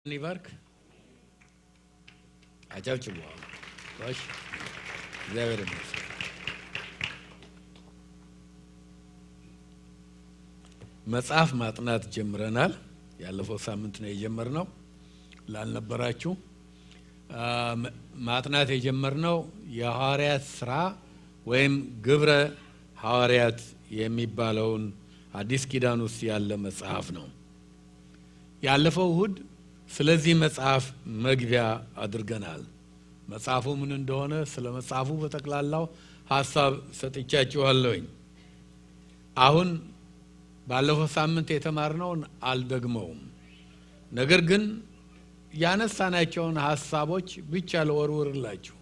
ኒቨርክ አጫውጭው ዋሽ እግዚአብሔር ይመስገን። መጽሐፍ ማጥናት ጀምረናል። ያለፈው ሳምንት ነው የጀመርነው። ላልነበራችሁ ማጥናት የጀመርነው የሐዋርያት ሥራ ወይም ግብረ ሐዋርያት የሚባለውን አዲስ ኪዳን ውስጥ ያለ መጽሐፍ ነው። ያለፈው እሁድ ስለዚህ መጽሐፍ መግቢያ አድርገናል። መጽሐፉ ምን እንደሆነ ስለ መጽሐፉ በጠቅላላው ሐሳብ ሰጥቻችኋለሁኝ። አሁን ባለፈው ሳምንት የተማርነውን አልደግመውም። ነገር ግን ያነሳናቸውን ሐሳቦች ብቻ ለወርወርላችሁ።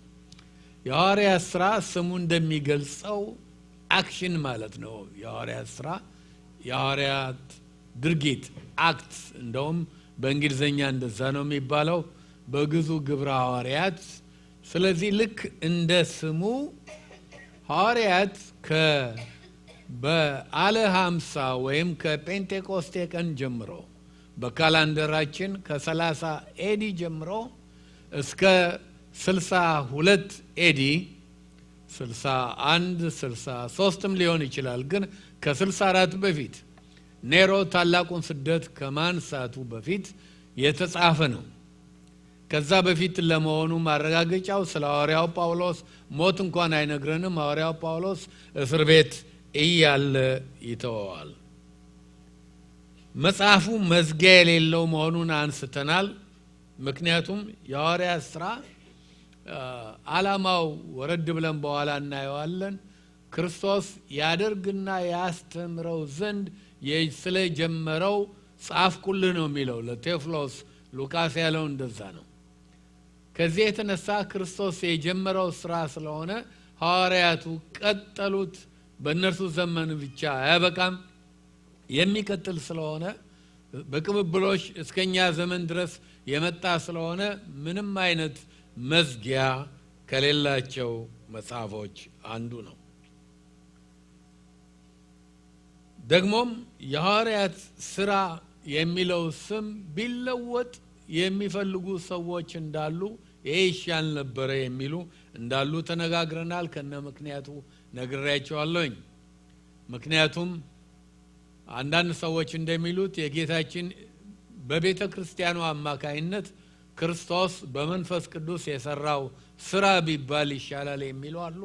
የሐዋርያት ሥራ ስሙ እንደሚገልጸው አክሽን ማለት ነው። የሐዋርያት ሥራ የሐዋርያት ድርጊት አክት፣ እንደውም በእንግሊዘኛ እንደዛ ነው የሚባለው፣ በግዙ ግብረ ሐዋርያት። ስለዚህ ልክ እንደ ስሙ ሐዋርያት በዓለ 50 ወይም ከጴንጤቆስቴ ቀን ጀምሮ በካላንደራችን ከ30 ኤዲ ጀምሮ እስከ 62 ኤዲ 61 63ም ሊሆን ይችላል፣ ግን ከ64 በፊት ኔሮ ታላቁን ስደት ከማንሳቱ በፊት የተጻፈ ነው። ከዛ በፊት ለመሆኑ ማረጋገጫው ስለ ሐዋርያው ጳውሎስ ሞት እንኳን አይነግረንም። ሐዋርያው ጳውሎስ እስር ቤት እያለ ይተወዋል። መጽሐፉ መዝጊያ የሌለው መሆኑን አንስተናል። ምክንያቱም የሐዋርያት ሥራ ዓላማው ወረድ ብለን በኋላ እናየዋለን። ክርስቶስ ያደርግና ያስተምረው ዘንድ ስለጀመረው ጻፍኩልህ ነው የሚለው ለቴዎፍሎስ። ሉቃስ ያለው እንደዛ ነው። ከዚህ የተነሳ ክርስቶስ የጀመረው ስራ ስለሆነ ሐዋርያቱ ቀጠሉት። በእነርሱ ዘመን ብቻ አያበቃም፣ የሚቀጥል ስለሆነ በቅብብሎሽ እስከኛ ዘመን ድረስ የመጣ ስለሆነ ምንም አይነት መዝጊያ ከሌላቸው መጽሐፎች አንዱ ነው። ደግሞም የሐዋርያት ሥራ የሚለው ስም ቢለወጥ የሚፈልጉ ሰዎች እንዳሉ ይሄ ይሻል ነበረ የሚሉ እንዳሉ ተነጋግረናል። ከነ ምክንያቱ ነግሬያቸዋለሁኝ። ምክንያቱም አንዳንድ ሰዎች እንደሚሉት የጌታችን በቤተ ክርስቲያኑ አማካይነት ክርስቶስ በመንፈስ ቅዱስ የሰራው ስራ ቢባል ይሻላል የሚሉ አሉ።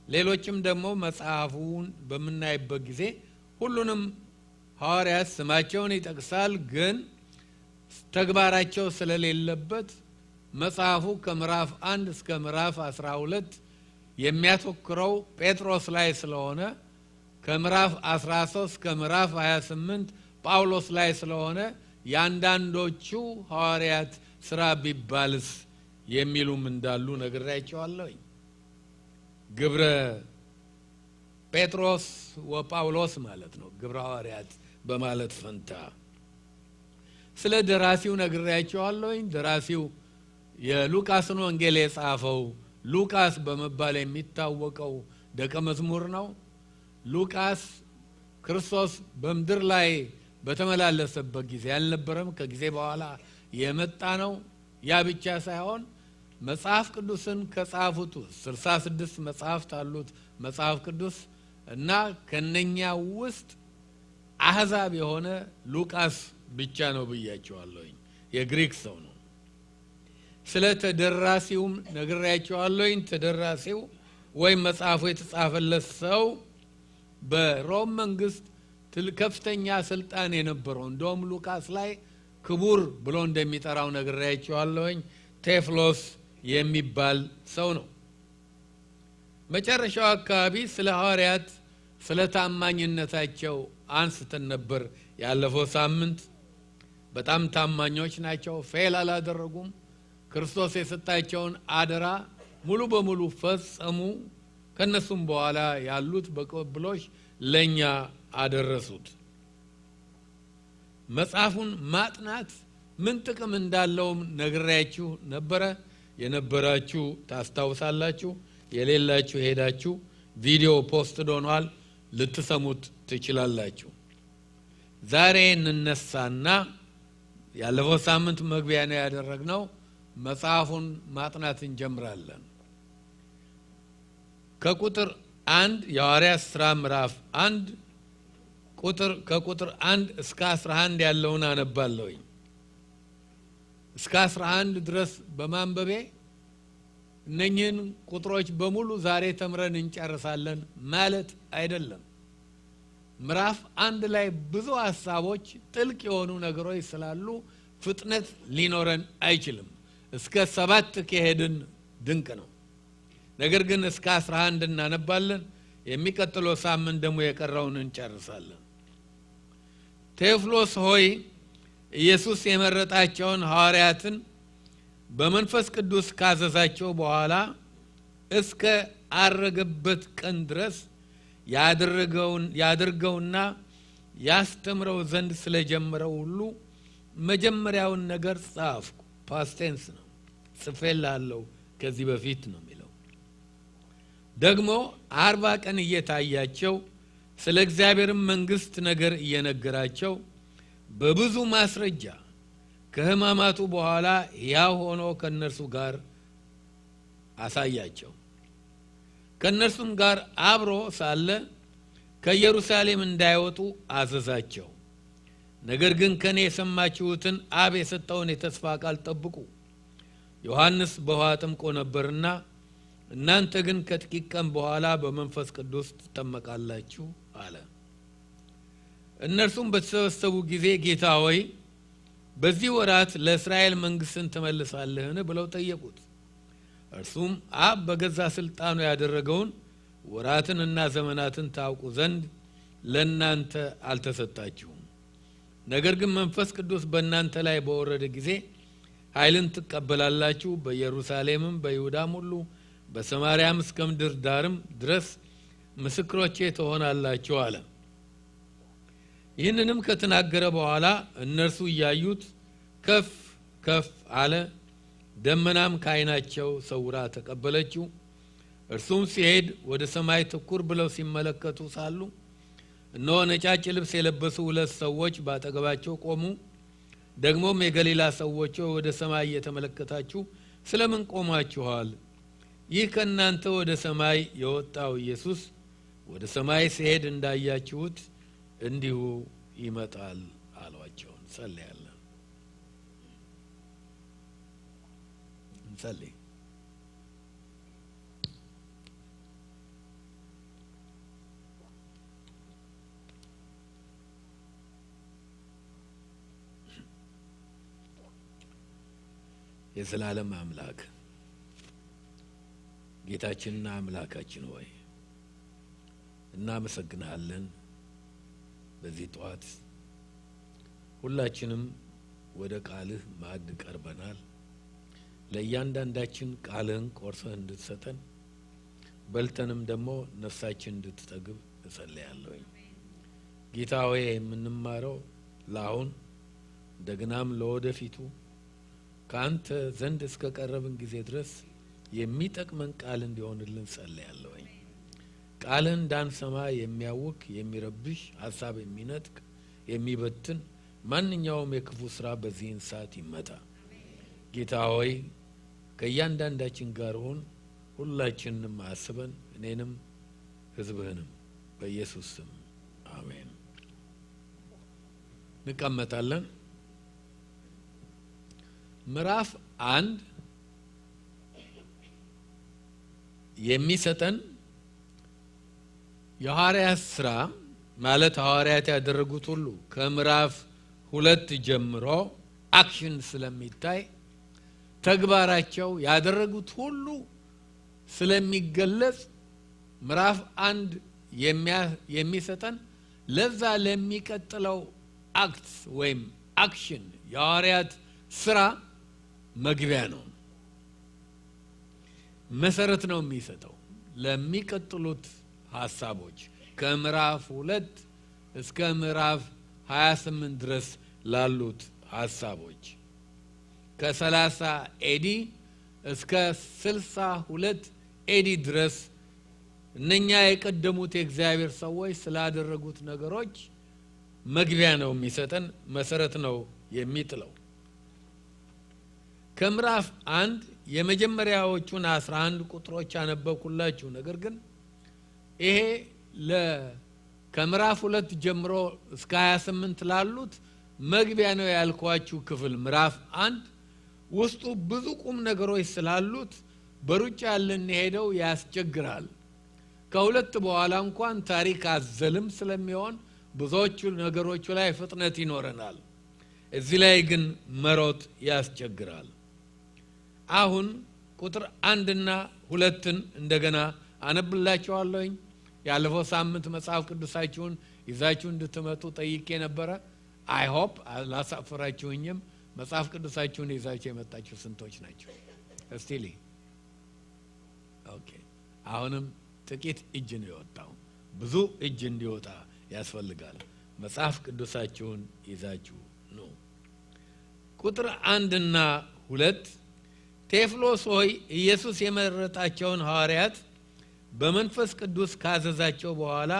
ሌሎችም ደግሞ መጽሐፉን በምናይበት ጊዜ ሁሉንም ሐዋርያት ስማቸውን ይጠቅሳል፣ ግን ተግባራቸው ስለሌለበት መጽሐፉ ከምዕራፍ 1 እስከ ምዕራፍ 12 የሚያተኩረው ጴጥሮስ ላይ ስለሆነ ከምዕራፍ 13 እስከ ምዕራፍ 28 ጳውሎስ ላይ ስለሆነ ያንዳንዶቹ ሐዋርያት ሥራ ቢባልስ የሚሉም እንዳሉ ነግሬያቸዋለሁ። ግብረ ጴጥሮስ ወጳውሎስ ማለት ነው፣ ግብረ ሐዋርያት በማለት ፈንታ። ስለ ደራሲው ነግሬያቸዋለሁ። ደራሲው የሉቃስን ወንጌል የጻፈው ሉቃስ በመባል የሚታወቀው ደቀ መዝሙር ነው። ሉቃስ ክርስቶስ በምድር ላይ በተመላለሰበት ጊዜ አልነበረም፣ ከጊዜ በኋላ የመጣ ነው። ያ ብቻ ሳይሆን መጽሐፍ ቅዱስን ከጻፉት 66 መጽሐፍት አሉት መጽሐፍ ቅዱስ እና ከነኛ ውስጥ አህዛብ የሆነ ሉቃስ ብቻ ነው ብያቸዋለሁኝ። የግሪክ ሰው ነው። ስለ ተደራሲውም ነግሬያቸዋለሁኝ። ተደራሲው ወይም መጽሐፉ የተጻፈለት ሰው በሮም መንግስት ከፍተኛ ስልጣን የነበረው፣ እንደውም ሉቃስ ላይ ክቡር ብሎ እንደሚጠራው ነግሬያቸዋለሁኝ። ቴዎፍሎስ የሚባል ሰው ነው። መጨረሻው አካባቢ ስለ ሐዋርያት ስለ ታማኝነታቸው አንስተን ነበር ያለፈው ሳምንት። በጣም ታማኞች ናቸው፣ ፌል አላደረጉም። ክርስቶስ የሰጣቸውን አደራ ሙሉ በሙሉ ፈጸሙ። ከነሱም በኋላ ያሉት በቅብብሎሽ ለኛ አደረሱት። መጽሐፉን ማጥናት ምን ጥቅም እንዳለውም ነግሬያችሁ ነበረ። የነበራችሁ ታስታውሳላችሁ፣ የሌላችሁ ሄዳችሁ ቪዲዮ ፖስት ዶኗል ልትሰሙት ትችላላችሁ። ዛሬ እንነሳና ያለፈው ሳምንት መግቢያ ነው ያደረግነው። መጽሐፉን ማጥናት እንጀምራለን። ከቁጥር 1 የሐዋርያት ሥራ ምዕራፍ 1 ከቁጥር 1 እስከ 11 ያለውን አነባለሁ። እስከ 11 ድረስ በማንበቤ እነኚህን ቁጥሮች በሙሉ ዛሬ ተምረን እንጨርሳለን ማለት አይደለም። ምዕራፍ 1 ላይ ብዙ ሐሳቦች፣ ጥልቅ የሆኑ ነገሮች ስላሉ ፍጥነት ሊኖረን አይችልም። እስከ 7 ከሄድን ድንቅ ነው። ነገር ግን እስከ 11 እናነባለን። የሚቀጥለው ሳምንት ደግሞ የቀረውን እንጨርሳለን። ቴዎፍሎስ ሆይ ኢየሱስ የመረጣቸውን ሐዋርያትን በመንፈስ ቅዱስ ካዘዛቸው በኋላ እስከ አረገበት ቀን ድረስ ያደርገውና ያስተምረው ዘንድ ስለጀመረው ሁሉ መጀመሪያውን ነገር ጻፍኩ። ፓስቴንስ ነው፣ ጽፌልሃለሁ ከዚህ በፊት ነው የሚለው። ደግሞ 40 ቀን እየታያቸው ስለ እግዚአብሔር መንግሥት ነገር እየነገራቸው በብዙ ማስረጃ ከሕማማቱ በኋላ ያው ሆኖ ከነርሱ ጋር አሳያቸው። ከነርሱም ጋር አብሮ ሳለ ከኢየሩሳሌም እንዳይወጡ አዘዛቸው። ነገር ግን ከኔ የሰማችሁትን አብ የሰጠውን የተስፋ ቃል ጠብቁ። ዮሐንስ በውሃ አጥምቆ ነበርና እናንተ ግን ከጥቂት ቀን በኋላ በመንፈስ ቅዱስ ትጠመቃላችሁ አለ። እነርሱም በተሰበሰቡ ጊዜ ጌታ ሆይ በዚህ ወራት ለእስራኤል መንግሥትን ትመልሳለህን ብለው ጠየቁት። እርሱም አብ በገዛ ስልጣኑ ያደረገውን ወራትንና ዘመናትን ታውቁ ዘንድ ለእናንተ አልተሰጣችሁም። ነገር ግን መንፈስ ቅዱስ በእናንተ ላይ በወረደ ጊዜ ኃይልን ትቀበላላችሁ። በኢየሩሳሌምም በይሁዳም ሁሉ በሰማርያም እስከ ምድር ዳርም ድረስ ምስክሮቼ ትሆናላችሁ አለ። ይህንንም ከተናገረ በኋላ እነርሱ እያዩት ከፍ ከፍ አለ። ደመናም ከዓይናቸው ሰውራ ተቀበለችው። እርሱም ሲሄድ ወደ ሰማይ ትኩር ብለው ሲመለከቱ ሳሉ እነሆ ነጫጭ ልብስ የለበሱ 2 ሰዎች ባጠገባቸው ቆሙ። ደግሞም የገሊላ ሰዎች ወደ ሰማይ እየተመለከታችሁ ስለምን ቆማችኋል? ይህ ከእናንተ ወደ ሰማይ የወጣው ኢየሱስ ወደ ሰማይ ሲሄድ እንዳያችሁት እንዲሁ ይመጣል አሏቸው። እንጸልያለን። እንጸልይ። የዘላለም አምላክ ጌታችንና አምላካችን ሆይ እናመሰግናለን። በዚህ ጠዋት ሁላችንም ወደ ቃልህ ማዕድ ቀርበናል። ለእያንዳንዳችን ቃልህን ቆርሰህ እንድትሰጠን በልተንም ደግሞ ነፍሳችን እንድትጠግብ እጸልያለሁ። ጌታ ሆይ የምንማረው ለአሁን እንደገናም ለወደፊቱ ከአንተ ዘንድ እስከ ቀረብን ጊዜ ድረስ የሚጠቅመን ቃል እንዲሆንልን ጸልያለሁ። ቃልን እንዳንሰማ የሚያውክ የሚረብሽ ሐሳብ የሚነጥቅ የሚበትን ማንኛውም የክፉ ስራ በዚህን ሰዓት ይመታ። ጌታ ሆይ ከእያንዳንዳችን ጋር ሆን፣ ሁላችንንም አስበን፣ እኔንም ሕዝብህንም በኢየሱስ ስም አሜን። እንቀመጣለን። ምዕራፍ 1 የሚሰጠን የሐዋርያት ሥራ ማለት ሐዋርያት ያደረጉት ሁሉ ከምዕራፍ 2 ጀምሮ አክሽን ስለሚታይ ተግባራቸው ያደረጉት ሁሉ ስለሚገለጽ ምዕራፍ 1 የሚሰጠን ለዛ ለሚቀጥለው አክት ወይም አክሽን የሐዋርያት ሥራ መግቢያ ነው፣ መሰረት ነው የሚሰጠው ለሚቀጥሉት ሐሳቦች ከምዕራፍ 2 እስከ ምዕራፍ 28 ድረስ ላሉት ሐሳቦች ከ30 ኤዲ እስከ 62 ኤዲ ድረስ እነኛ የቀደሙት የእግዚአብሔር ሰዎች ስላደረጉት ነገሮች መግቢያ ነው የሚሰጠን፣ መሰረት ነው የሚጥለው። ከምዕራፍ 1 የመጀመሪያዎቹን 11 ቁጥሮች አነበብኩላችሁ። ነገር ግን ይሄ ከምዕራፍ 2 ጀምሮ እስከ 28 ላሉት መግቢያ ነው ያልኳችሁ ክፍል ምዕራፍ 1 ውስጡ ብዙ ቁም ነገሮች ስላሉት በሩጫ ልንሄደው ያስቸግራል። ከሁለት በኋላ እንኳን ታሪክ አዘልም ስለሚሆን ብዙዎቹ ነገሮች ላይ ፍጥነት ይኖረናል። እዚህ ላይ ግን መሮጥ ያስቸግራል። አሁን ቁጥር 1 እና 2ን እንደገና አነብላችኋለሁ። ያለፈው ሳምንት መጽሐፍ ቅዱሳችሁን ይዛችሁ እንድትመጡ ጠይቄ ነበረ። አይ ሆፕ አላሳፈራችሁኝም። መጽሐፍ ቅዱሳችሁን ይዛችሁ የመጣችሁ ስንቶች ናቸው? እስቲ ኦኬ። አሁንም ጥቂት እጅ ነው የወጣው። ብዙ እጅ እንዲወጣ ያስፈልጋል። መጽሐፍ ቅዱሳችሁን ይዛችሁ ነው። ቁጥር 1 እና 2 ቴዎፍሎስ ሆይ ኢየሱስ የመረጣቸውን ሐዋርያት በመንፈስ ቅዱስ ካዘዛቸው በኋላ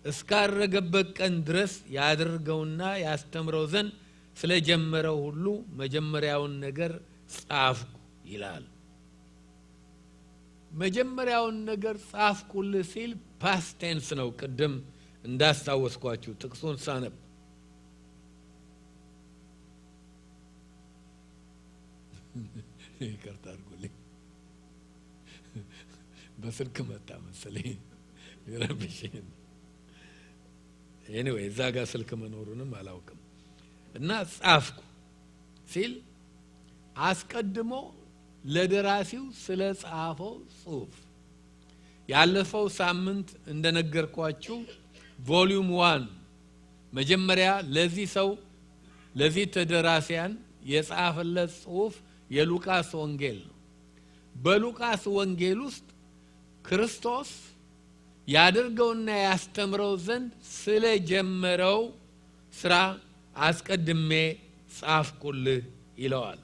እስካረገበት ቀን ድረስ ያደርገውና ያስተምረው ዘንድ ስለጀመረው ሁሉ መጀመሪያውን ነገር ጻፍኩ ይላል። መጀመሪያውን ነገር ጻፍኩልህ ሲል ፓስት ቴንስ ነው። ቅድም እንዳስታወስኳችሁ ጥቅሱን ሳነብ ይቅርታ አድርጉልኝ፣ በስልክ መጣ መሰለኝ ይረብሽኝ። ኤኒዌይ እዛ ጋር ስልክ መኖሩንም አላውቅም። እና ጻፍኩ ሲል አስቀድሞ ለደራሲው ስለ ጻፈው ጽሑፍ ያለፈው ሳምንት እንደነገርኳችሁ ቮሊዩም 1 መጀመሪያ ለዚህ ተደራሲያን የጻፈለት ጽሑፍ የሉቃስ ወንጌል ነው። በሉቃስ ወንጌል ውስጥ ክርስቶስ ያደርገውና ያስተምረው ዘንድ ስለጀመረው ስራ አስቀድሜ ጻፍኩልህ ይለዋል።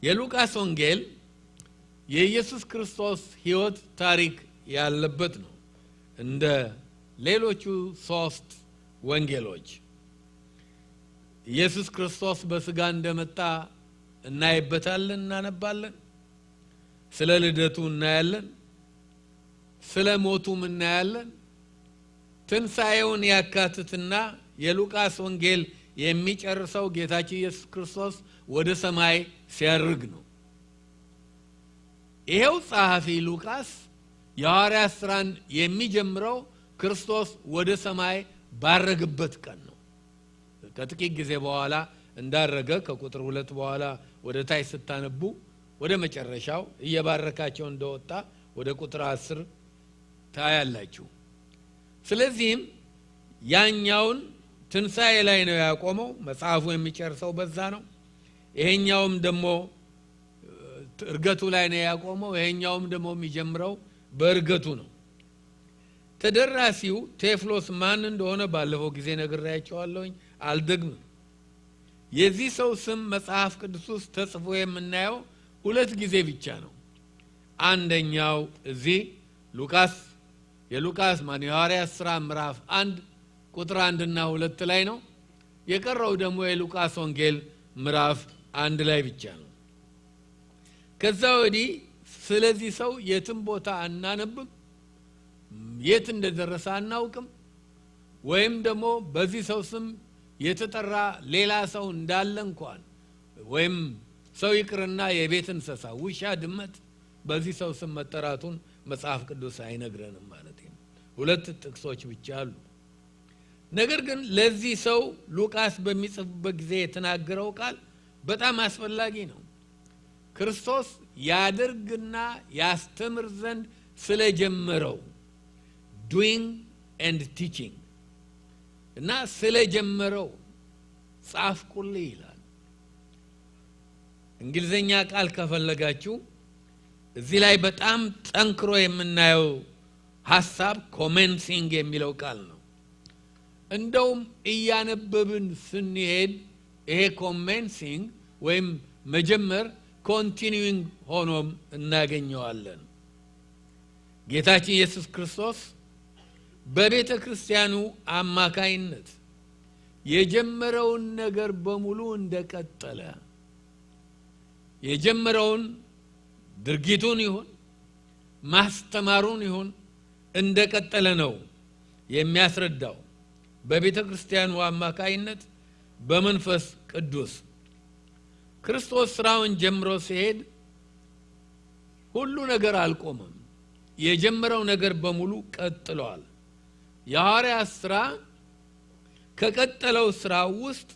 የሉቃስ ወንጌል የኢየሱስ ክርስቶስ ሕይወት ታሪክ ያለበት ነው። እንደ ሌሎቹ 3 ወንጌሎች ኢየሱስ ክርስቶስ በስጋ እንደመጣ እናይበታለን፣ እናነባለን። ስለ ልደቱ እናያለን፣ ስለ ሞቱም እናያለን። ትንሣኤውን ያካትትና የሉቃስ ወንጌል የሚጨርሰው ጌታችን ኢየሱስ ክርስቶስ ወደ ሰማይ ሲያርግ ነው። ይሄው ጸሐፊ ሉቃስ የሐዋርያት ሥራን የሚጀምረው ክርስቶስ ወደ ሰማይ ባረገበት ቀን ነው። ከጥቂት ጊዜ በኋላ እንዳረገ ከቁጥር 2 በኋላ ወደ ታች ስታነቡ ወደ መጨረሻው እየባረካቸው እንደወጣ ወደ ቁጥር 10 ታያላችሁ። ስለዚህም ያኛውን ትንሣኤ ላይ ነው ያቆመው። መጽሐፉ የሚጨርሰው በዛ ነው። ይሄኛውም ደግሞ እርገቱ ላይ ነው ያቆመው። ይሄኛውም ደግሞ የሚጀምረው በእርገቱ ነው። ተደራሲው ቴዎፍሎስ ማን እንደሆነ ባለፈው ጊዜ ነግሬያቸዋለሁኝ፣ አልደግምም። የዚህ ሰው ስም መጽሐፍ ቅዱስ ውስጥ ተጽፎ የምናየው 2 ጊዜ ብቻ ነው። አንደኛው እዚህ የሐዋርያት ሥራ ምዕራፍ 1 ቁጥር 1 እና 2 ላይ ነው። የቀረው ደግሞ የሉቃስ ወንጌል ምዕራፍ 1 ላይ ብቻ ነው። ከዛ ወዲህ ስለዚህ ሰው የትም ቦታ አናነብም፣ የት እንደደረሰ አናውቅም። ወይም ደግሞ በዚህ ሰው ስም የተጠራ ሌላ ሰው እንዳለ እንኳን ወይም ሰው ይቅርና የቤት እንስሳ ውሻ፣ ድመት በዚህ ሰው ስም መጠራቱን መጽሐፍ ቅዱስ አይነግረንም ማለት ነው። 2 ጥቅሶች ብቻ አሉ። ነገር ግን ለዚህ ሰው ሉቃስ በሚጽፍበት ጊዜ የተናገረው ቃል በጣም አስፈላጊ ነው። ክርስቶስ ያደርግና ያስተምር ዘንድ ስለጀመረው doing and teaching እና ስለጀመረው ጻፍኩልህ ይላል። እንግሊዘኛ ቃል ከፈለጋችሁ እዚህ ላይ በጣም ጠንክሮ የምናየው ሐሳብ commencing የሚለው ቃል ነው። እንደውም እያነበብን ስንሄድ ይሄ commencing ወይም መጀመር continuing ሆኖም እናገኘዋለን። ጌታችን ኢየሱስ ክርስቶስ በቤተ ክርስቲያኑ አማካይነት የጀመረውን ነገር በሙሉ እንደቀጠለ የጀመረውን ድርጊቱን ይሁን ማስተማሩን ይሁን እንደቀጠለ ነው የሚያስረዳው በቤተ ክርስቲያኑ አማካይነት በመንፈስ ቅዱስ። ክርስቶስ ስራውን ጀምሮ ሲሄድ ሁሉ ነገር አልቆመም። የጀመረው ነገር በሙሉ ቀጥሏል። የሐዋርያት ሥራ ከቀጠለው ስራ ውስጥ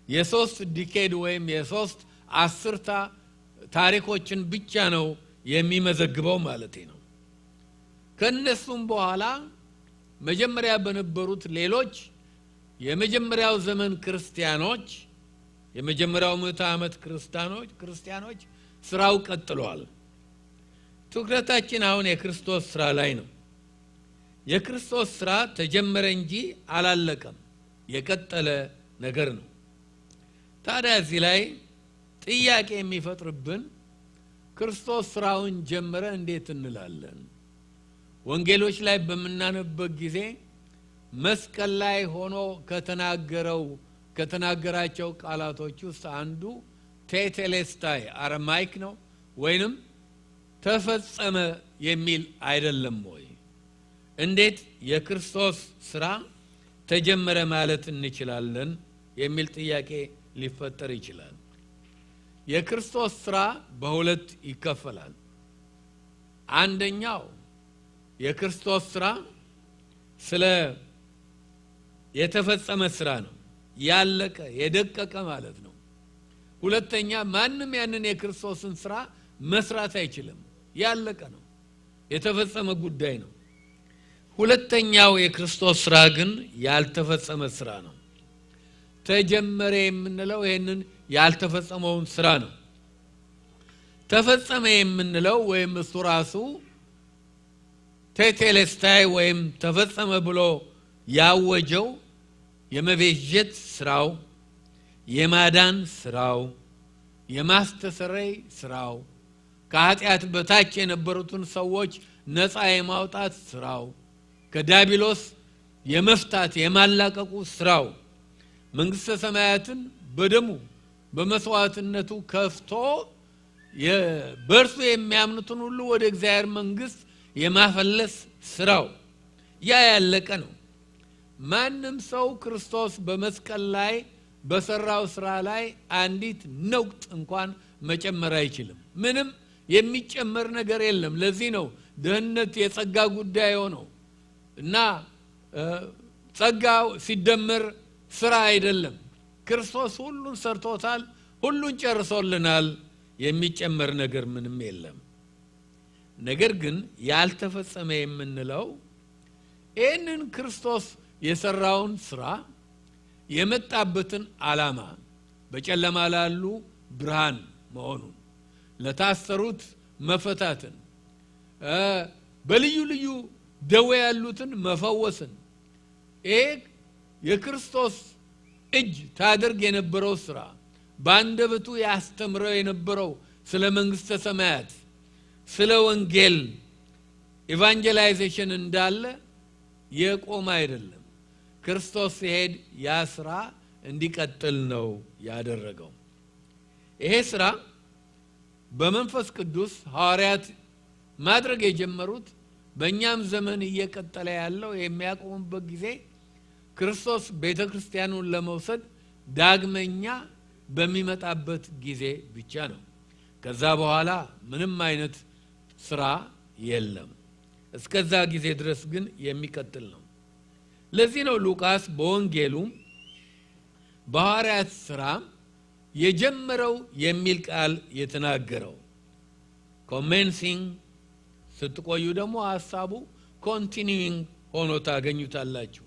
የሶስት ዲኬድ ወይም የሶስት አስርታ ታሪኮችን ብቻ ነው የሚመዘግበው ማለት ነው። ከነሱም በኋላ መጀመሪያ በነበሩት ሌሎች የመጀመሪያው ዘመን ክርስቲያኖች የመጀመሪያው ምዕተ ዓመት ክርስቲያኖች ስራው ቀጥሏል። ትኩረታችን አሁን የክርስቶስ ስራ ላይ ነው። የክርስቶስ ስራ ተጀመረ እንጂ አላለቀም፣ የቀጠለ ነገር ነው። ታዲያ እዚህ ላይ ጥያቄ የሚፈጥርብን ክርስቶስ ስራውን ጀመረ እንዴት እንላለን? ወንጌሎች ላይ በመናነብበት ጊዜ መስቀል ላይ ሆኖ ከተናገራቸው ቃላቶች ውስጥ አንዱ ቴቴሌስታይ አረማይክ ነው ወይንም ተፈጸመ የሚል አይደለም ወይ? እንዴት የክርስቶስ ስራ ተጀመረ ማለት እንችላለን የሚል ጥያቄ ሊፈጠር ይችላል። የክርስቶስ ስራ በሁለት ይከፈላል። አንደኛው የክርስቶስ ስራ ስለ የተፈጸመ ስራ ነው፣ ያለቀ የደቀቀ ማለት ነው። ሁለተኛ ማንም ያንን የክርስቶስን ስራ መስራት አይችልም፣ ያለቀ ነው፣ የተፈጸመ ጉዳይ ነው። ሁለተኛው የክርስቶስ ስራ ግን ያልተፈጸመ ስራ ነው። ተጀመረ የምንለው ይሄንን ያልተፈጸመውን ስራ ነው። ተፈጸመ የምንለው ወይም እሱ ራሱ ቴቴሌስታይ ወይም ተፈጸመ ብሎ ያወጀው የመቤዠት ስራው፣ የማዳን ስራው፣ የማስተሰረይ ስራው፣ ከኃጢአት በታች የነበሩትን ሰዎች ነፃ የማውጣት ስራው፣ ከዲያብሎስ የመፍታት የማላቀቁ ስራው፣ መንግስተ ሰማያትን በደሙ በመስዋዕትነቱ ከፍቶ በእርሱ የሚያምኑትን ሁሉ ወደ እግዚአብሔር መንግስት የማፈለስ ስራው ያ ያለቀ ነው። ማንም ሰው ክርስቶስ በመስቀል ላይ በሰራው ስራ ላይ አንዲት ነውጥ እንኳን መጨመር አይችልም። ምንም የሚጨመር ነገር የለም። ለዚህ ነው ደህንነት የጸጋ ጉዳይ ሆነው እና ጸጋው ሲደመር ስራ አይደለም። ክርስቶስ ሁሉን ሰርቶታል፣ ሁሉን ጨርሶልናል። የሚጨመር ነገር ምንም የለም። ነገር ግን ያልተፈጸመ የምንለው ይህንን ክርስቶስ የሰራውን ስራ የመጣበትን ዓላማ በጨለማ ላሉ ብርሃን መሆኑን፣ ለታሰሩት መፈታትን፣ በልዩ ልዩ ደዌ ያሉትን መፈወስን፣ ይሄ የክርስቶስ እጅ ታደርግ የነበረው ስራ በአንደበቱ ያስተምረው የነበረው ስለ መንግስተ ሰማያት ስለ ወንጌል ኢቫንጀላይዜሽን እንዳለ የቆመ አይደለም። ክርስቶስ ሲሄድ ያ ስራ እንዲቀጥል ነው ያደረገው። ይሄ ስራ በመንፈስ ቅዱስ ሐዋርያት ማድረግ የጀመሩት በእኛም ዘመን እየቀጠለ ያለው የሚያቆሙበት ጊዜ ክርስቶስ ቤተ ክርስቲያኑን ለመውሰድ ዳግመኛ በሚመጣበት ጊዜ ብቻ ነው። ከዛ በኋላ ምንም አይነት ስራ የለም። እስከዛ ጊዜ ድረስ ግን የሚቀጥል ነው። ለዚህ ነው ሉቃስ በወንጌሉ በሐዋርያት ስራ የጀመረው የሚል ቃል የተናገረው። ኮሜንሲንግ ስትቆዩ ደግሞ ሐሳቡ ኮንቲኒዊንግ ሆኖ ታገኙታላችሁ።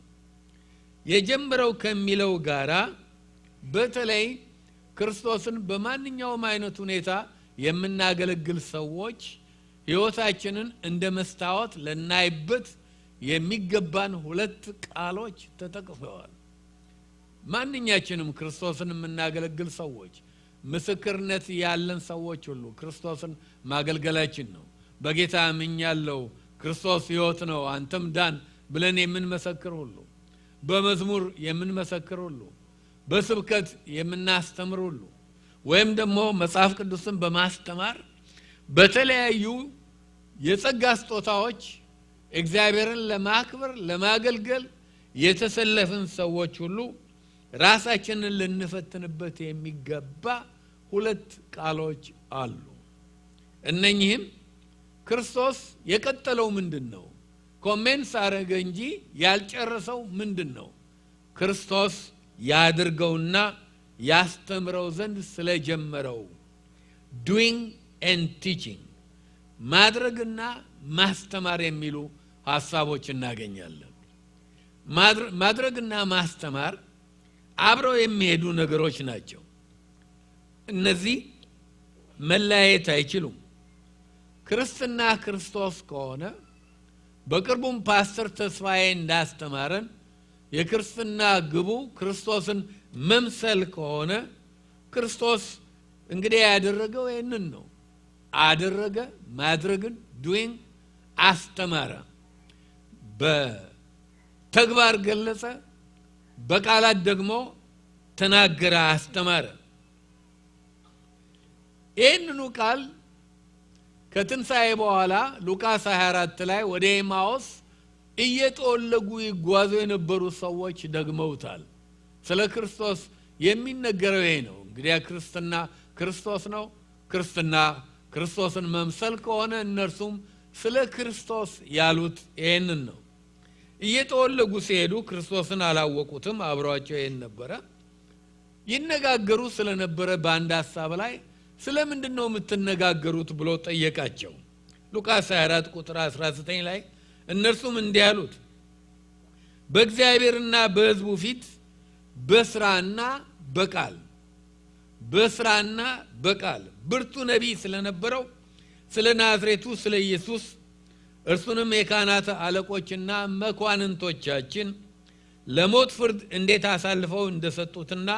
የጀመረው ከሚለው ጋራ በተለይ ክርስቶስን በማንኛውም አይነት ሁኔታ የምናገለግል ሰዎች ሕይወታችንን እንደ መስታወት ለናይበት የሚገባን ሁለት ቃሎች ተጠቅሰዋል። ማንኛችንም ክርስቶስን የምናገለግል ሰዎች፣ ምስክርነት ያለን ሰዎች ሁሉ ክርስቶስን ማገልገላችን ነው። በጌታ አምኛለሁ፣ ክርስቶስ ሕይወት ነው፣ አንተም ዳን ብለን የምንመሰክር ሁሉ፣ በመዝሙር የምንመሰክር ሁሉ፣ በስብከት የምናስተምር ሁሉ፣ ወይም ደግሞ መጽሐፍ ቅዱስን በማስተማር በተለያዩ የጸጋ ስጦታዎች እግዚአብሔርን ለማክበር ለማገልገል የተሰለፍን ሰዎች ሁሉ ራሳችንን ልንፈትንበት የሚገባ ሁለት ቃሎች አሉ። እነኚህም ክርስቶስ የቀጠለው ምንድነው? ኮሜንስ አረገ እንጂ ያልጨረሰው ምንድነው? ክርስቶስ ያድርገውና ያስተምረው ዘንድ ስለጀመረው doing and teaching ማድረግና ማስተማር የሚሉ ሐሳቦች እናገኛለን። ማድረግና ማስተማር አብረው የሚሄዱ ነገሮች ናቸው። እነዚህ መለያየት አይችሉም። ክርስትና ክርስቶስ ከሆነ በቅርቡም ፓስተር ተስፋዬ እንዳስተማረን የክርስትና ግቡ ክርስቶስን መምሰል ከሆነ ክርስቶስ እንግዲህ ያደረገው ይህንን ነው። አደረገ፣ ማድረግን doing፣ አስተማረ፣ በተግባር ገለጸ፣ በቃላት ደግሞ ተናገረ፣ አስተማረ። ይህንኑ ቃል ከትንሣኤ በኋላ ሉቃስ 24 ላይ ወደ ኤማውስ እየተወለጉ ይጓዙ የነበሩ ሰዎች ደግመውታል። ስለ ክርስቶስ የሚነገረው ይሄ ነው። እንግዲህ ክርስትና ክርስቶስ ነው። ክርስትና ክርስቶስን መምሰል ከሆነ እነርሱም ስለ ክርስቶስ ያሉት ይሄንን ነው። እየተወለጉ ሲሄዱ ክርስቶስን አላወቁትም። አብሯቸው ይሄን ነበረ። ይነጋገሩ ስለነበረ በአንድ ሐሳብ ላይ ስለምንድነው የምትነጋገሩት ብሎ ጠየቃቸው። ሉቃስ 24 ቁጥር 19 ላይ እነርሱም እንዲህ አሉት፣ በእግዚአብሔርና በሕዝቡ ፊት በስራና በቃል ብርቱ ነቢይ ስለነበረው ስለ ናዝሬቱ ስለ ኢየሱስ እርሱንም የካህናት አለቆችና መኳንንቶቻችን ለሞት ፍርድ እንዴት አሳልፈው እንደሰጡትና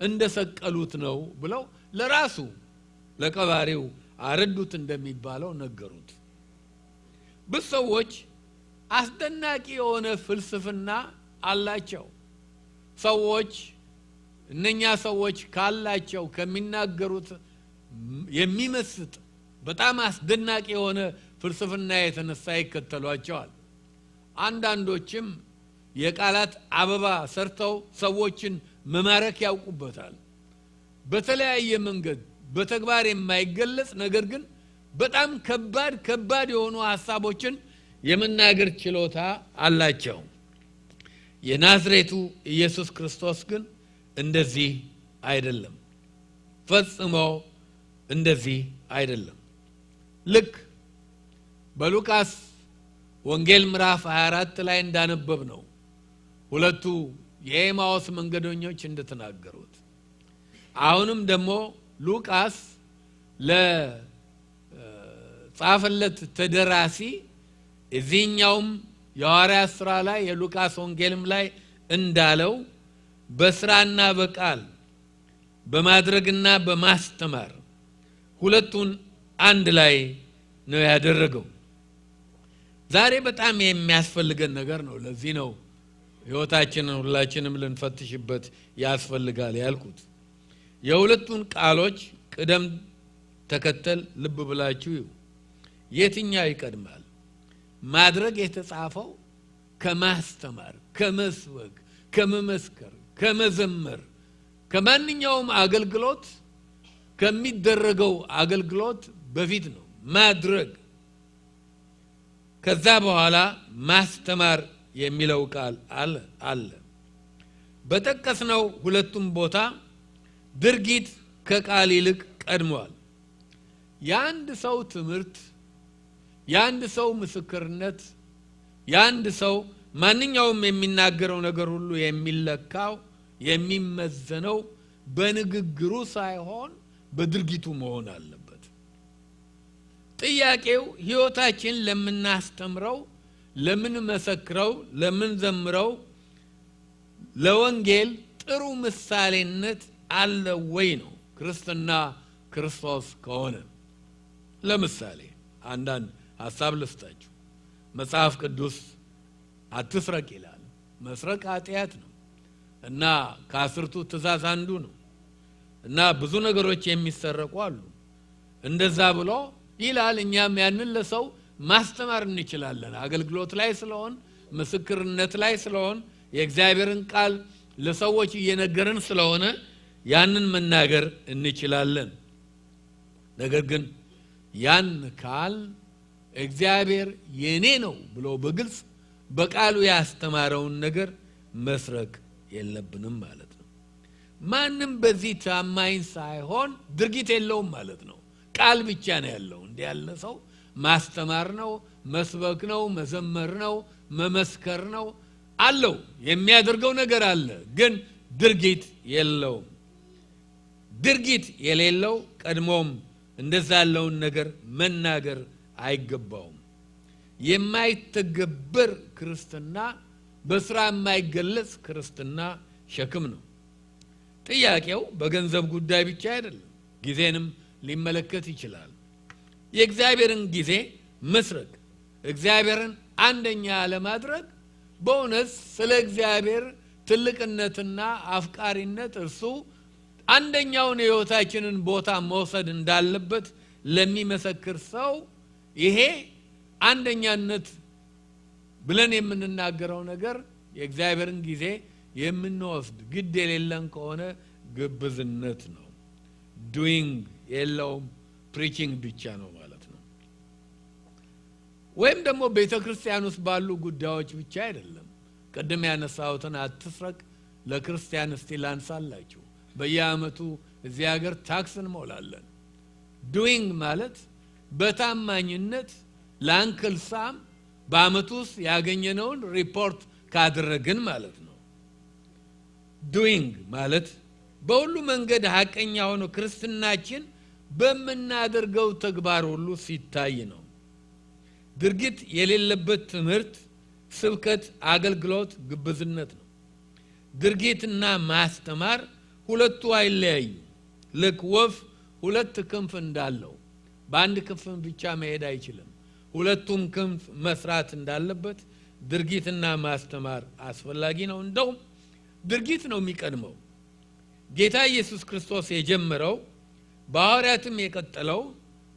እንደሰቀሉት ነው ብለው ለራሱ ለቀባሪው አረዱት እንደሚባለው ነገሩት። ብዙ ሰዎች አስደናቂ የሆነ ፍልስፍና አላቸው። እነኛ ሰዎች ካላቸው ከሚናገሩት የሚመስጥ በጣም አስደናቂ የሆነ ፍልስፍና የተነሳ ይከተሏቸዋል። አንዳንዶችም የቃላት አበባ ሰርተው ሰዎችን መማረክ ያውቁበታል። በተለያየ መንገድ በተግባር የማይገለጽ ነገር ግን በጣም ከባድ የሆኑ ሐሳቦችን የመናገር ችሎታ አላቸው። የናዝሬቱ ኢየሱስ ክርስቶስ ግን እንደዚህ አይደለም። ፈጽሞ እንደዚህ አይደለም። ልክ በሉቃስ ወንጌል ምዕራፍ 24 ላይ እንዳነበብ ነው ሁለቱ የኤማውስ መንገደኞች እንደተናገሩት አሁንም ደግሞ ሉቃስ ለጻፈለት ተደራሲ እዚህኛውም የሐዋርያት ሥራ ላይ የሉቃስ ወንጌልም ላይ እንዳለው በስራና በቃል በማድረግና በማስተማር ሁለቱን አንድ ላይ ነው ያደረገው። ዛሬ በጣም የሚያስፈልገን ነገር ነው። ለዚህ ነው ሕይወታችንን ሁላችንም ልንፈትሽበት ያስፈልጋል ያልኩት። የሁለቱን ቃሎች ቅደም ተከተል ልብ ብላችሁ የትኛው ይቀድማል? ማድረግ የተጻፈው ከማስተማር፣ ከመስበክ፣ ከመመስከር፣ ከመዘመር ከማንኛውም አገልግሎት ከሚደረገው አገልግሎት በፊት ነው ማድረግ። ከዛ በኋላ ማስተማር የሚለው ቃል አለ። በጠቀስነው ሁለቱም ቦታ ድርጊት ከቃል ይልቅ ቀድሟል። የአንድ ሰው ትምህርት፣ የአንድ ሰው ምስክርነት፣ የአንድ ሰው ማንኛውም የሚናገረው ነገር ሁሉ የሚለካው የሚመዘነው በንግግሩ ሳይሆን በድርጊቱ መሆን አለበት። ጥያቄው ሕይወታችን ለምናስተምረው፣ ለምንመሰክረው፣ ለምንዘምረው ለወንጌል ጥሩ ምሳሌነት አለ ወይ ነው። ክርስትና ክርስቶስ ከሆነ ለምሳሌ አንዳንድ ሐሳብ ልስጣችሁ። መጽሐፍ ቅዱስ አትስረቅ ይላል። መስረቅ ኃጢአት ነው እና ከ10ቱ ትእዛዝ አንዱ ነው። እና ብዙ ነገሮች የሚሰረቁ አሉ። እንደዛ ብሎ ይላል። እኛም ያንን ለሰው ማስተማር እንችላለን። አገልግሎት ላይ ስለሆን፣ ምስክርነት ላይ ስለሆን፣ የእግዚአብሔርን ቃል ለሰዎች እየነገርን ስለሆነ ያንን መናገር እንችላለን። ነገር ግን ያን ቃል እግዚአብሔር የኔ ነው ብሎ በግልጽ በቃሉ ያስተማረውን ነገር መስረቅ የለብንም ማለት ነው። ማንም በዚህ ታማኝ ሳይሆን ድርጊት የለውም ማለት ነው። ቃል ብቻ ነው ያለው። እንዲህ ያለ ሰው ማስተማር ነው፣ መስበክ ነው፣ መዘመር ነው፣ መመስከር ነው አለው። የሚያደርገው ነገር አለ፣ ግን ድርጊት የለውም። ድርጊት የሌለው ቀድሞም እንደዛ ያለውን ነገር መናገር አይገባውም። የማይተገበር ክርስትና፣ በስራ የማይገለጽ ክርስትና ሸክም ነው። ጥያቄው በገንዘብ ጉዳይ ብቻ አይደለም፣ ጊዜንም ሊመለከት ይችላል። የእግዚአብሔርን ጊዜ መስረቅ፣ እግዚአብሔርን አንደኛ ለማድረግ በእውነት ስለ እግዚአብሔር ትልቅነትና አፍቃሪነት እርሱ አንደኛውን የሕይወታችንን ቦታ መውሰድ እንዳለበት ለሚመሰክር ሰው ይሄ አንደኛነት ብለን የምንናገረው ነገር የእግዚአብሔርን ጊዜ የምንወስድ ግድ የሌለን ከሆነ ግብዝነት ነው። ዱዊንግ የለውም፣ ፕሪቺንግ ብቻ ነው ማለት ነው። ወይም ደግሞ ቤተ ክርስቲያን ውስጥ ባሉ ጉዳዮች ብቻ አይደለም። ቅድም ያነሳሁትን አትስረቅ ለክርስቲያን እስቲ ላንሳላችሁ። በየዓመቱ እዚህ ሀገር ታክስ እንሞላለን። ዱዊንግ ማለት በታማኝነት ለአንክል ሳም በዓመቱ ውስጥ ያገኘነውን ሪፖርት ካደረግን ማለት ነው። ዱዊንግ ማለት በሁሉ መንገድ ሐቀኛ ሆኖ ክርስትናችን በምናደርገው ተግባር ሁሉ ሲታይ ነው። ድርጊት የሌለበት ትምህርት፣ ስብከት፣ አገልግሎት ግብዝነት ነው። ድርጊትና ማስተማር ሁለቱ አይለያዩ። ልክ ወፍ ሁለት ክንፍ እንዳለው በአንድ ክንፍ ብቻ መሄድ አይችልም። ሁለቱም ክንፍ መስራት እንዳለበት ድርጊትና ማስተማር አስፈላጊ ነው። እንደውም ድርጊት ነው የሚቀድመው። ጌታ ኢየሱስ ክርስቶስ የጀመረው በሐዋርያትም የቀጠለው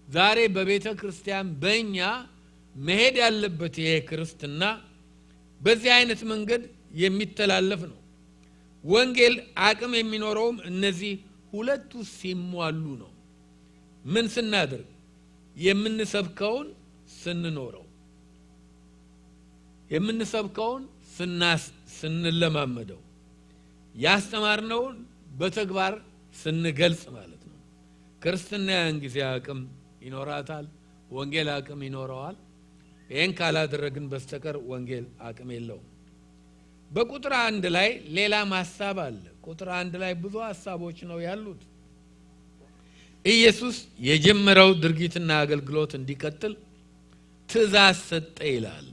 ዛሬ በቤተ ክርስቲያን በእኛ መሄድ ያለበት ይሄ ክርስትና በዚህ አይነት መንገድ የሚተላለፍ ነው። ወንጌል አቅም የሚኖረውም እነዚህ ሁለቱ ሲሟሉ ነው። ምን ስናደርግ? የምንሰብከውን ስንኖረው፣ የምንሰብከውን ስንለማመደው፣ ያስተማርነውን በተግባር ስንገልጽ ማለት ነው። ክርስትና ያን ጊዜ አቅም ይኖራታል። ወንጌል አቅም ይኖረዋል። ይህን ካላደረግን በስተቀር ወንጌል አቅም የለውም። በቁጥር 1 ላይ ሌላ ሐሳብ አለ። ቁጥር 1 ላይ ብዙ ሐሳቦች ነው ያሉት። ኢየሱስ የጀመረው ድርጊትና አገልግሎት እንዲቀጥል ትእዛዝ ሰጠ ይላል።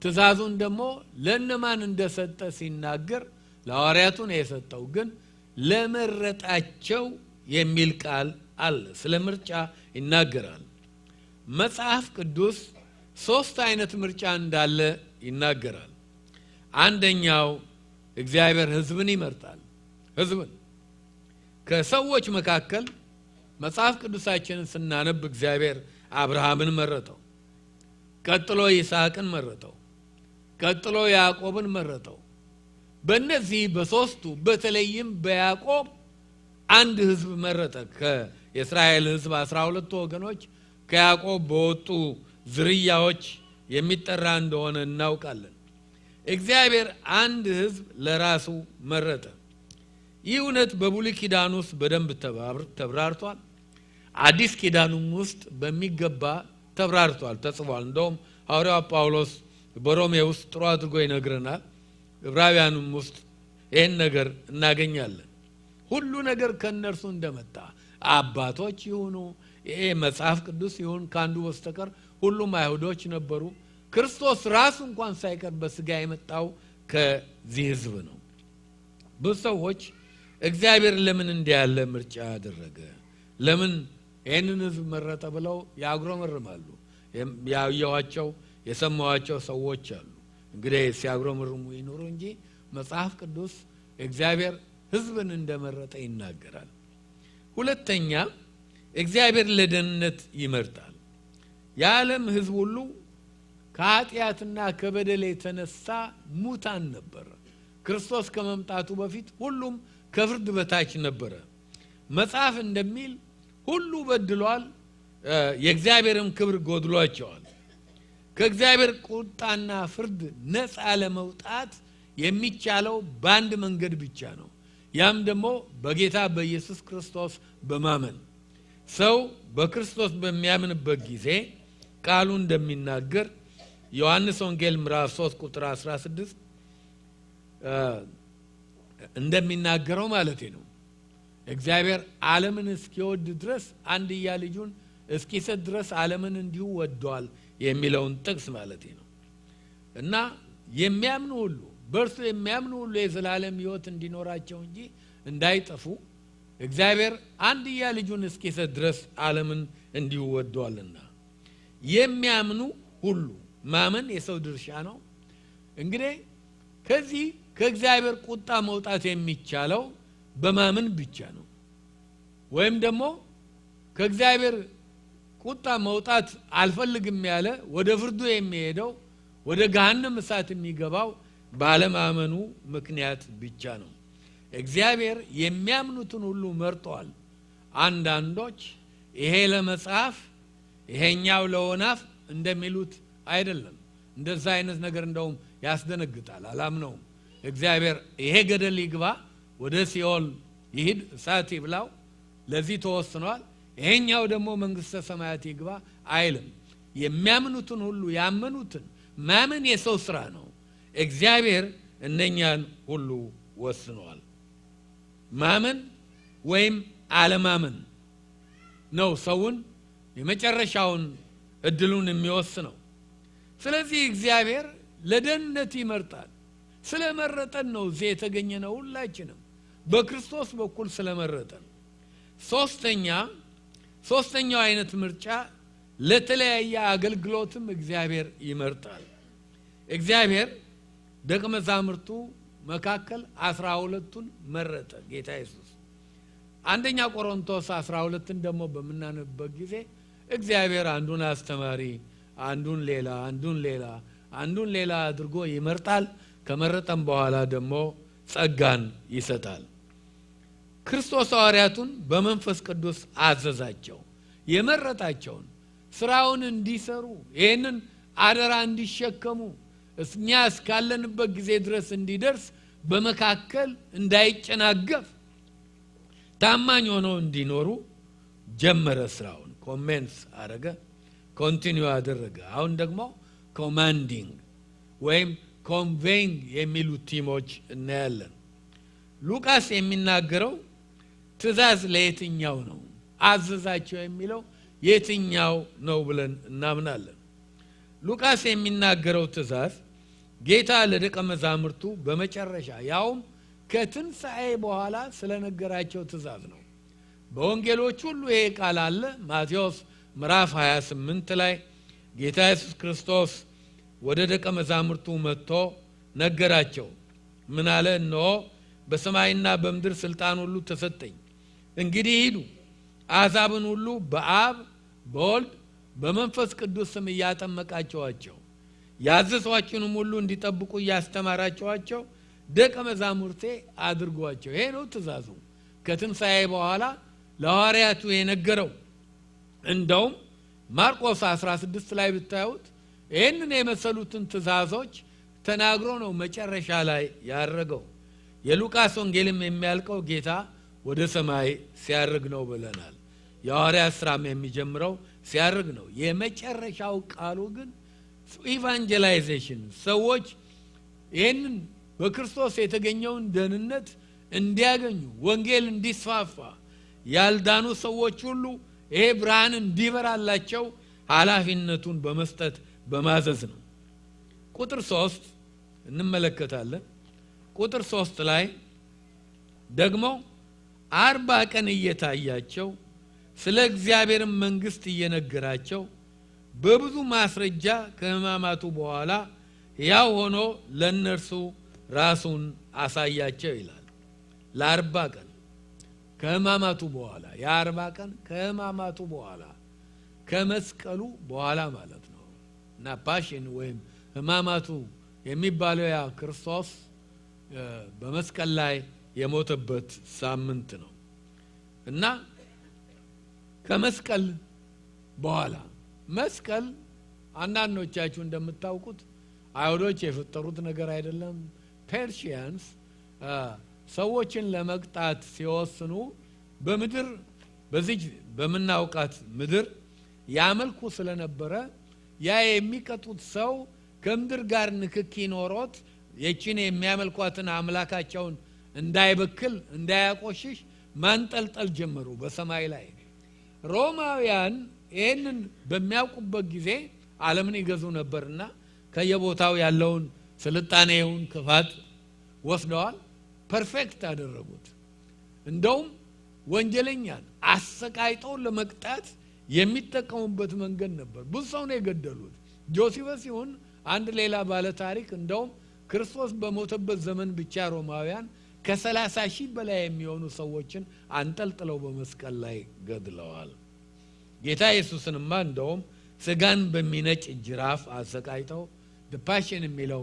ትእዛዙን ደግሞ ለነማን እንደሰጠ ሲናገር ለሐዋርያቱ ነው የሰጠው፣ ግን ለመረጣቸው የሚል ቃል አለ። ስለ ምርጫ ይናገራል። መጽሐፍ ቅዱስ 3 አይነት ምርጫ እንዳለ ይናገራል። አንደኛው እግዚአብሔር ሕዝብን ይመርጣል። ሕዝብን ከሰዎች መካከል መጽሐፍ ቅዱሳችንን ስናነብ እግዚአብሔር አብርሃምን መረጠው፣ ቀጥሎ ይስሐቅን መረጠው፣ ቀጥሎ ያዕቆብን መረጠው። በእነዚህ በሶስቱ በተለይም በያዕቆብ አንድ ሕዝብ መረጠ። ከእስራኤል ሕዝብ 12 ወገኖች ከያዕቆብ በወጡ ዝርያዎች የሚጠራ እንደሆነ እናውቃለን። እግዚአብሔር አንድ ሕዝብ ለራሱ መረጠ። ይህ እውነት በብሉይ ኪዳን ውስጥ በደንብ ተብራርቷል። አዲስ ኪዳኑም ውስጥ በሚገባ ተብራርቷል፣ ተጽፏል። እንደውም ሐዋርያው ጳውሎስ በሮሜ ውስጥ ጥሩ አድርጎ ይነግረናል። ዕብራውያንም ውስጥ ይህን ነገር እናገኛለን። ሁሉ ነገር ከእነርሱ እንደመጣ አባቶች ይሁኑ ይሄ መጽሐፍ ቅዱስ ይሁን ከአንዱ በስተቀር ሁሉም አይሁዶች ነበሩ። ክርስቶስ ራሱ እንኳን ሳይቀር በስጋ የመጣው ከዚህ ሕዝብ ነው። ብዙ ሰዎች እግዚአብሔር ለምን እንዲህ ያለ ምርጫ ያደረገ፣ ለምን ይህንን ሕዝብ መረጠ ብለው ያጉረመርማሉ። ያየኋቸው የሰማኋቸው ሰዎች አሉ። እንግዲህ ሲያጉረመርሙ ይኖሩ እንጂ መጽሐፍ ቅዱስ እግዚአብሔር ሕዝብን እንደመረጠ ይናገራል። ሁለተኛ እግዚአብሔር ለደህንነት ይመርጣል። የዓለም ሕዝብ ሁሉ ከኃጢአትና ከበደል የተነሳ ሙታን ነበረ። ክርስቶስ ከመምጣቱ በፊት ሁሉም ከፍርድ በታች ነበረ። መጽሐፍ እንደሚል ሁሉ በድሏል፣ የእግዚአብሔርም ክብር ጎድሏቸዋል። ከእግዚአብሔር ቁጣና ፍርድ ነፃ ለመውጣት የሚቻለው በአንድ መንገድ ብቻ ነው። ያም ደግሞ በጌታ በኢየሱስ ክርስቶስ በማመን ሰው በክርስቶስ በሚያምንበት ጊዜ ቃሉ እንደሚናገር ዮሐንስ ወንጌል ምዕራፍ 3 ቁጥር 16 እንደሚናገረው ማለት ነው። እግዚአብሔር ዓለምን እስኪወድ ድረስ አንድያ ልጁን እስኪሰጥ ድረስ ዓለምን እንዲሁ ወዷል የሚለውን ጥቅስ ማለት ነው። እና የሚያምኑ ሁሉ በእርሱ የሚያምኑ ሁሉ የዘላለም ሕይወት እንዲኖራቸው እንጂ እንዳይጠፉ እግዚአብሔር አንድያ ልጁን እስኪሰጥ ድረስ ዓለምን እንዲሁ ወዷልና የሚያምኑ ሁሉ ማመን የሰው ድርሻ ነው። እንግዲህ ከዚህ ከእግዚአብሔር ቁጣ መውጣት የሚቻለው በማመን ብቻ ነው። ወይም ደግሞ ከእግዚአብሔር ቁጣ መውጣት አልፈልግም ያለ ወደ ፍርዱ የሚሄደው ወደ ገሃነም እሳት የሚገባው ባለማመኑ ምክንያት ብቻ ነው። እግዚአብሔር የሚያምኑትን ሁሉ መርጧል። አንዳንዶች ይሄ ለመጽሐፍ ይሄኛው ለወናፍ እንደሚሉት አይደለም። እንደዛ አይነት ነገር እንደውም ያስደነግጣል። አላምነውም። እግዚአብሔር ይሄ ገደል ይግባ፣ ወደ ሲኦል ይሂድ፣ እሳት ይብላው፣ ለዚህ ተወስኗል፣ ይሄኛው ደግሞ መንግስተ ሰማያት ይግባ አይልም። የሚያምኑትን ሁሉ ያመኑትን ማመን የሰው ስራ ነው። እግዚአብሔር እነኛን ሁሉ ወስኗል። ማመን ወይም አለማመን ነው ሰውን የመጨረሻውን እድሉን የሚወስነው። ስለዚህ እግዚአብሔር ለደህንነት ይመርጣል። ስለመረጠን ነው እዚህ የተገኘነው ሁላችንም በክርስቶስ በኩል ስለመረጠን። ሶስተኛው አይነት ምርጫ ለተለያየ አገልግሎትም እግዚአብሔር ይመርጣል። እግዚአብሔር ደቀ መዛሙርቱ መካከል 12ቱን መረጠ ጌታ ኢየሱስ። አንደኛ ቆሮንቶስ 12ን ደግሞ በመናነብበት ጊዜ እግዚአብሔር አንዱን አስተማሪ፣ አንዱን ሌላ አድርጎ ይመርጣል። ከመረጠም በኋላ ደግሞ ጸጋን ይሰጣል። ክርስቶስ ሐዋርያቱን በመንፈስ ቅዱስ አዘዛቸው። የመረጣቸውን ስራውን እንዲሰሩ፣ ይህንን አደራ እንዲሸከሙ፣ እኛ እስካለንበት ጊዜ ድረስ እንዲደርስ፣ በመካከል እንዳይጨናገፍ ታማኝ ሆነው እንዲኖሩ ጀመረ። ስራውን ኮሜንስ አረገ፣ ኮንቲኒው አደረገ። አሁን ደግሞ ኮማንዲንግ ወይም ኮንቬይንግ የሚሉ ቲሞች እናያለን። ሉቃስ የሚናገረው ትእዛዝ ለየትኛው ነው? አዘዛቸው የሚለው የትኛው ነው ብለን እናምናለን። ሉቃስ የሚናገረው ትእዛዝ ጌታ ለደቀ መዛሙርቱ በመጨረሻ ያውም ከትንሣኤ በኋላ ስለነገራቸው ትእዛዝ ነው። በወንጌሎች ሁሉ ይሄ ቃል አለ። ማቴዎስ ምዕራፍ 28 ላይ ጌታ ኢየሱስ ክርስቶስ ወደ ደቀ መዛሙርቱ መጥቶ ነገራቸው። ምን አለ? እነሆ በሰማይና በምድር ስልጣን ሁሉ ተሰጠኝ። እንግዲህ ሂዱ፣ አሕዛብን ሁሉ በአብ በወልድ በመንፈስ ቅዱስ ስም እያጠመቃቸዋቸው፣ ያዘዝኋችሁንም ሁሉ እንዲጠብቁ እያስተማራቸዋቸው ደቀ መዛሙርቴ አድርጓቸው። ይሄ ነው ትእዛዙ። ከትንሣኤ በኋላ ለሐዋርያቱ የነገረው። እንደውም ማርቆስ 16 ላይ ብታዩት ይህንን የመሰሉትን ትእዛዞች ተናግሮ ነው መጨረሻ ላይ ያረገው። የሉቃስ ወንጌልም የሚያልቀው ጌታ ወደ ሰማይ ሲያርግ ነው ብለናል። የሐዋርያት ሥራም የሚጀምረው ሲያርግ ነው። የመጨረሻው ቃሉ ግን ኢቫንጀላይዜሽን፣ ሰዎች ይህንን በክርስቶስ የተገኘውን ደህንነት እንዲያገኙ፣ ወንጌል እንዲስፋፋ፣ ያልዳኑ ሰዎች ሁሉ ይሄ ብርሃን እንዲበራላቸው ኃላፊነቱን በመስጠት በማዘዝ ነው። ቁጥር 3 እንመለከታለን። ቁጥር 3 ላይ ደግሞ 40 ቀን እየታያቸው ስለ እግዚአብሔር መንግስት እየነገራቸው በብዙ ማስረጃ ከሕማማቱ በኋላ ያው ሆኖ ለነርሱ ራሱን አሳያቸው ይላል። ለ40 ቀን ከሕማማቱ በኋላ የ40 ቀን ከሕማማቱ በኋላ ከመስቀሉ በኋላ ማለት ነው። እና ፓሽን ወይም ሕማማቱ የሚባለው ያ ክርስቶስ በመስቀል ላይ የሞተበት ሳምንት ነው። እና ከመስቀል በኋላ መስቀል አንዳንዶቻችሁ እንደምታውቁት አይሁዶች የፈጠሩት ነገር አይደለም። ፐርሺያንስ ሰዎችን ለመቅጣት ሲወስኑ በምድር በዚህ በምናውቃት ምድር ያመልኩ ስለነበረ ያ የሚቀጡት ሰው ከምድር ጋር ንክኪ ኖሮት የቺን የሚያመልኳትን አምላካቸውን እንዳይበክል እንዳያቆሽሽ ማንጠልጠል ጀመሩ በሰማይ ላይ። ሮማውያን ይህንን በሚያውቁበት ጊዜ ዓለምን ይገዙ ነበርና ከየቦታው ያለውን ስልጣኔውን ክፋት ወስደዋል፣ ፐርፌክት አደረጉት። እንደውም ወንጀለኛን አሰቃይተው ለመቅጣት የሚጠቀሙበት መንገድ ነበር። ብዙ ሰው ነው የገደሉት። ጆሲፈስ ይሁን አንድ ሌላ ባለ ታሪክ እንደውም ክርስቶስ በሞተበት ዘመን ብቻ ሮማውያን ከ30,000 በላይ የሚሆኑ ሰዎችን አንጠልጥለው በመስቀል ላይ ገድለዋል። ጌታ ኢየሱስንማ እንደውም ስጋን በሚነጭ ጅራፍ አሰቃይተው ፓሽን የሚለው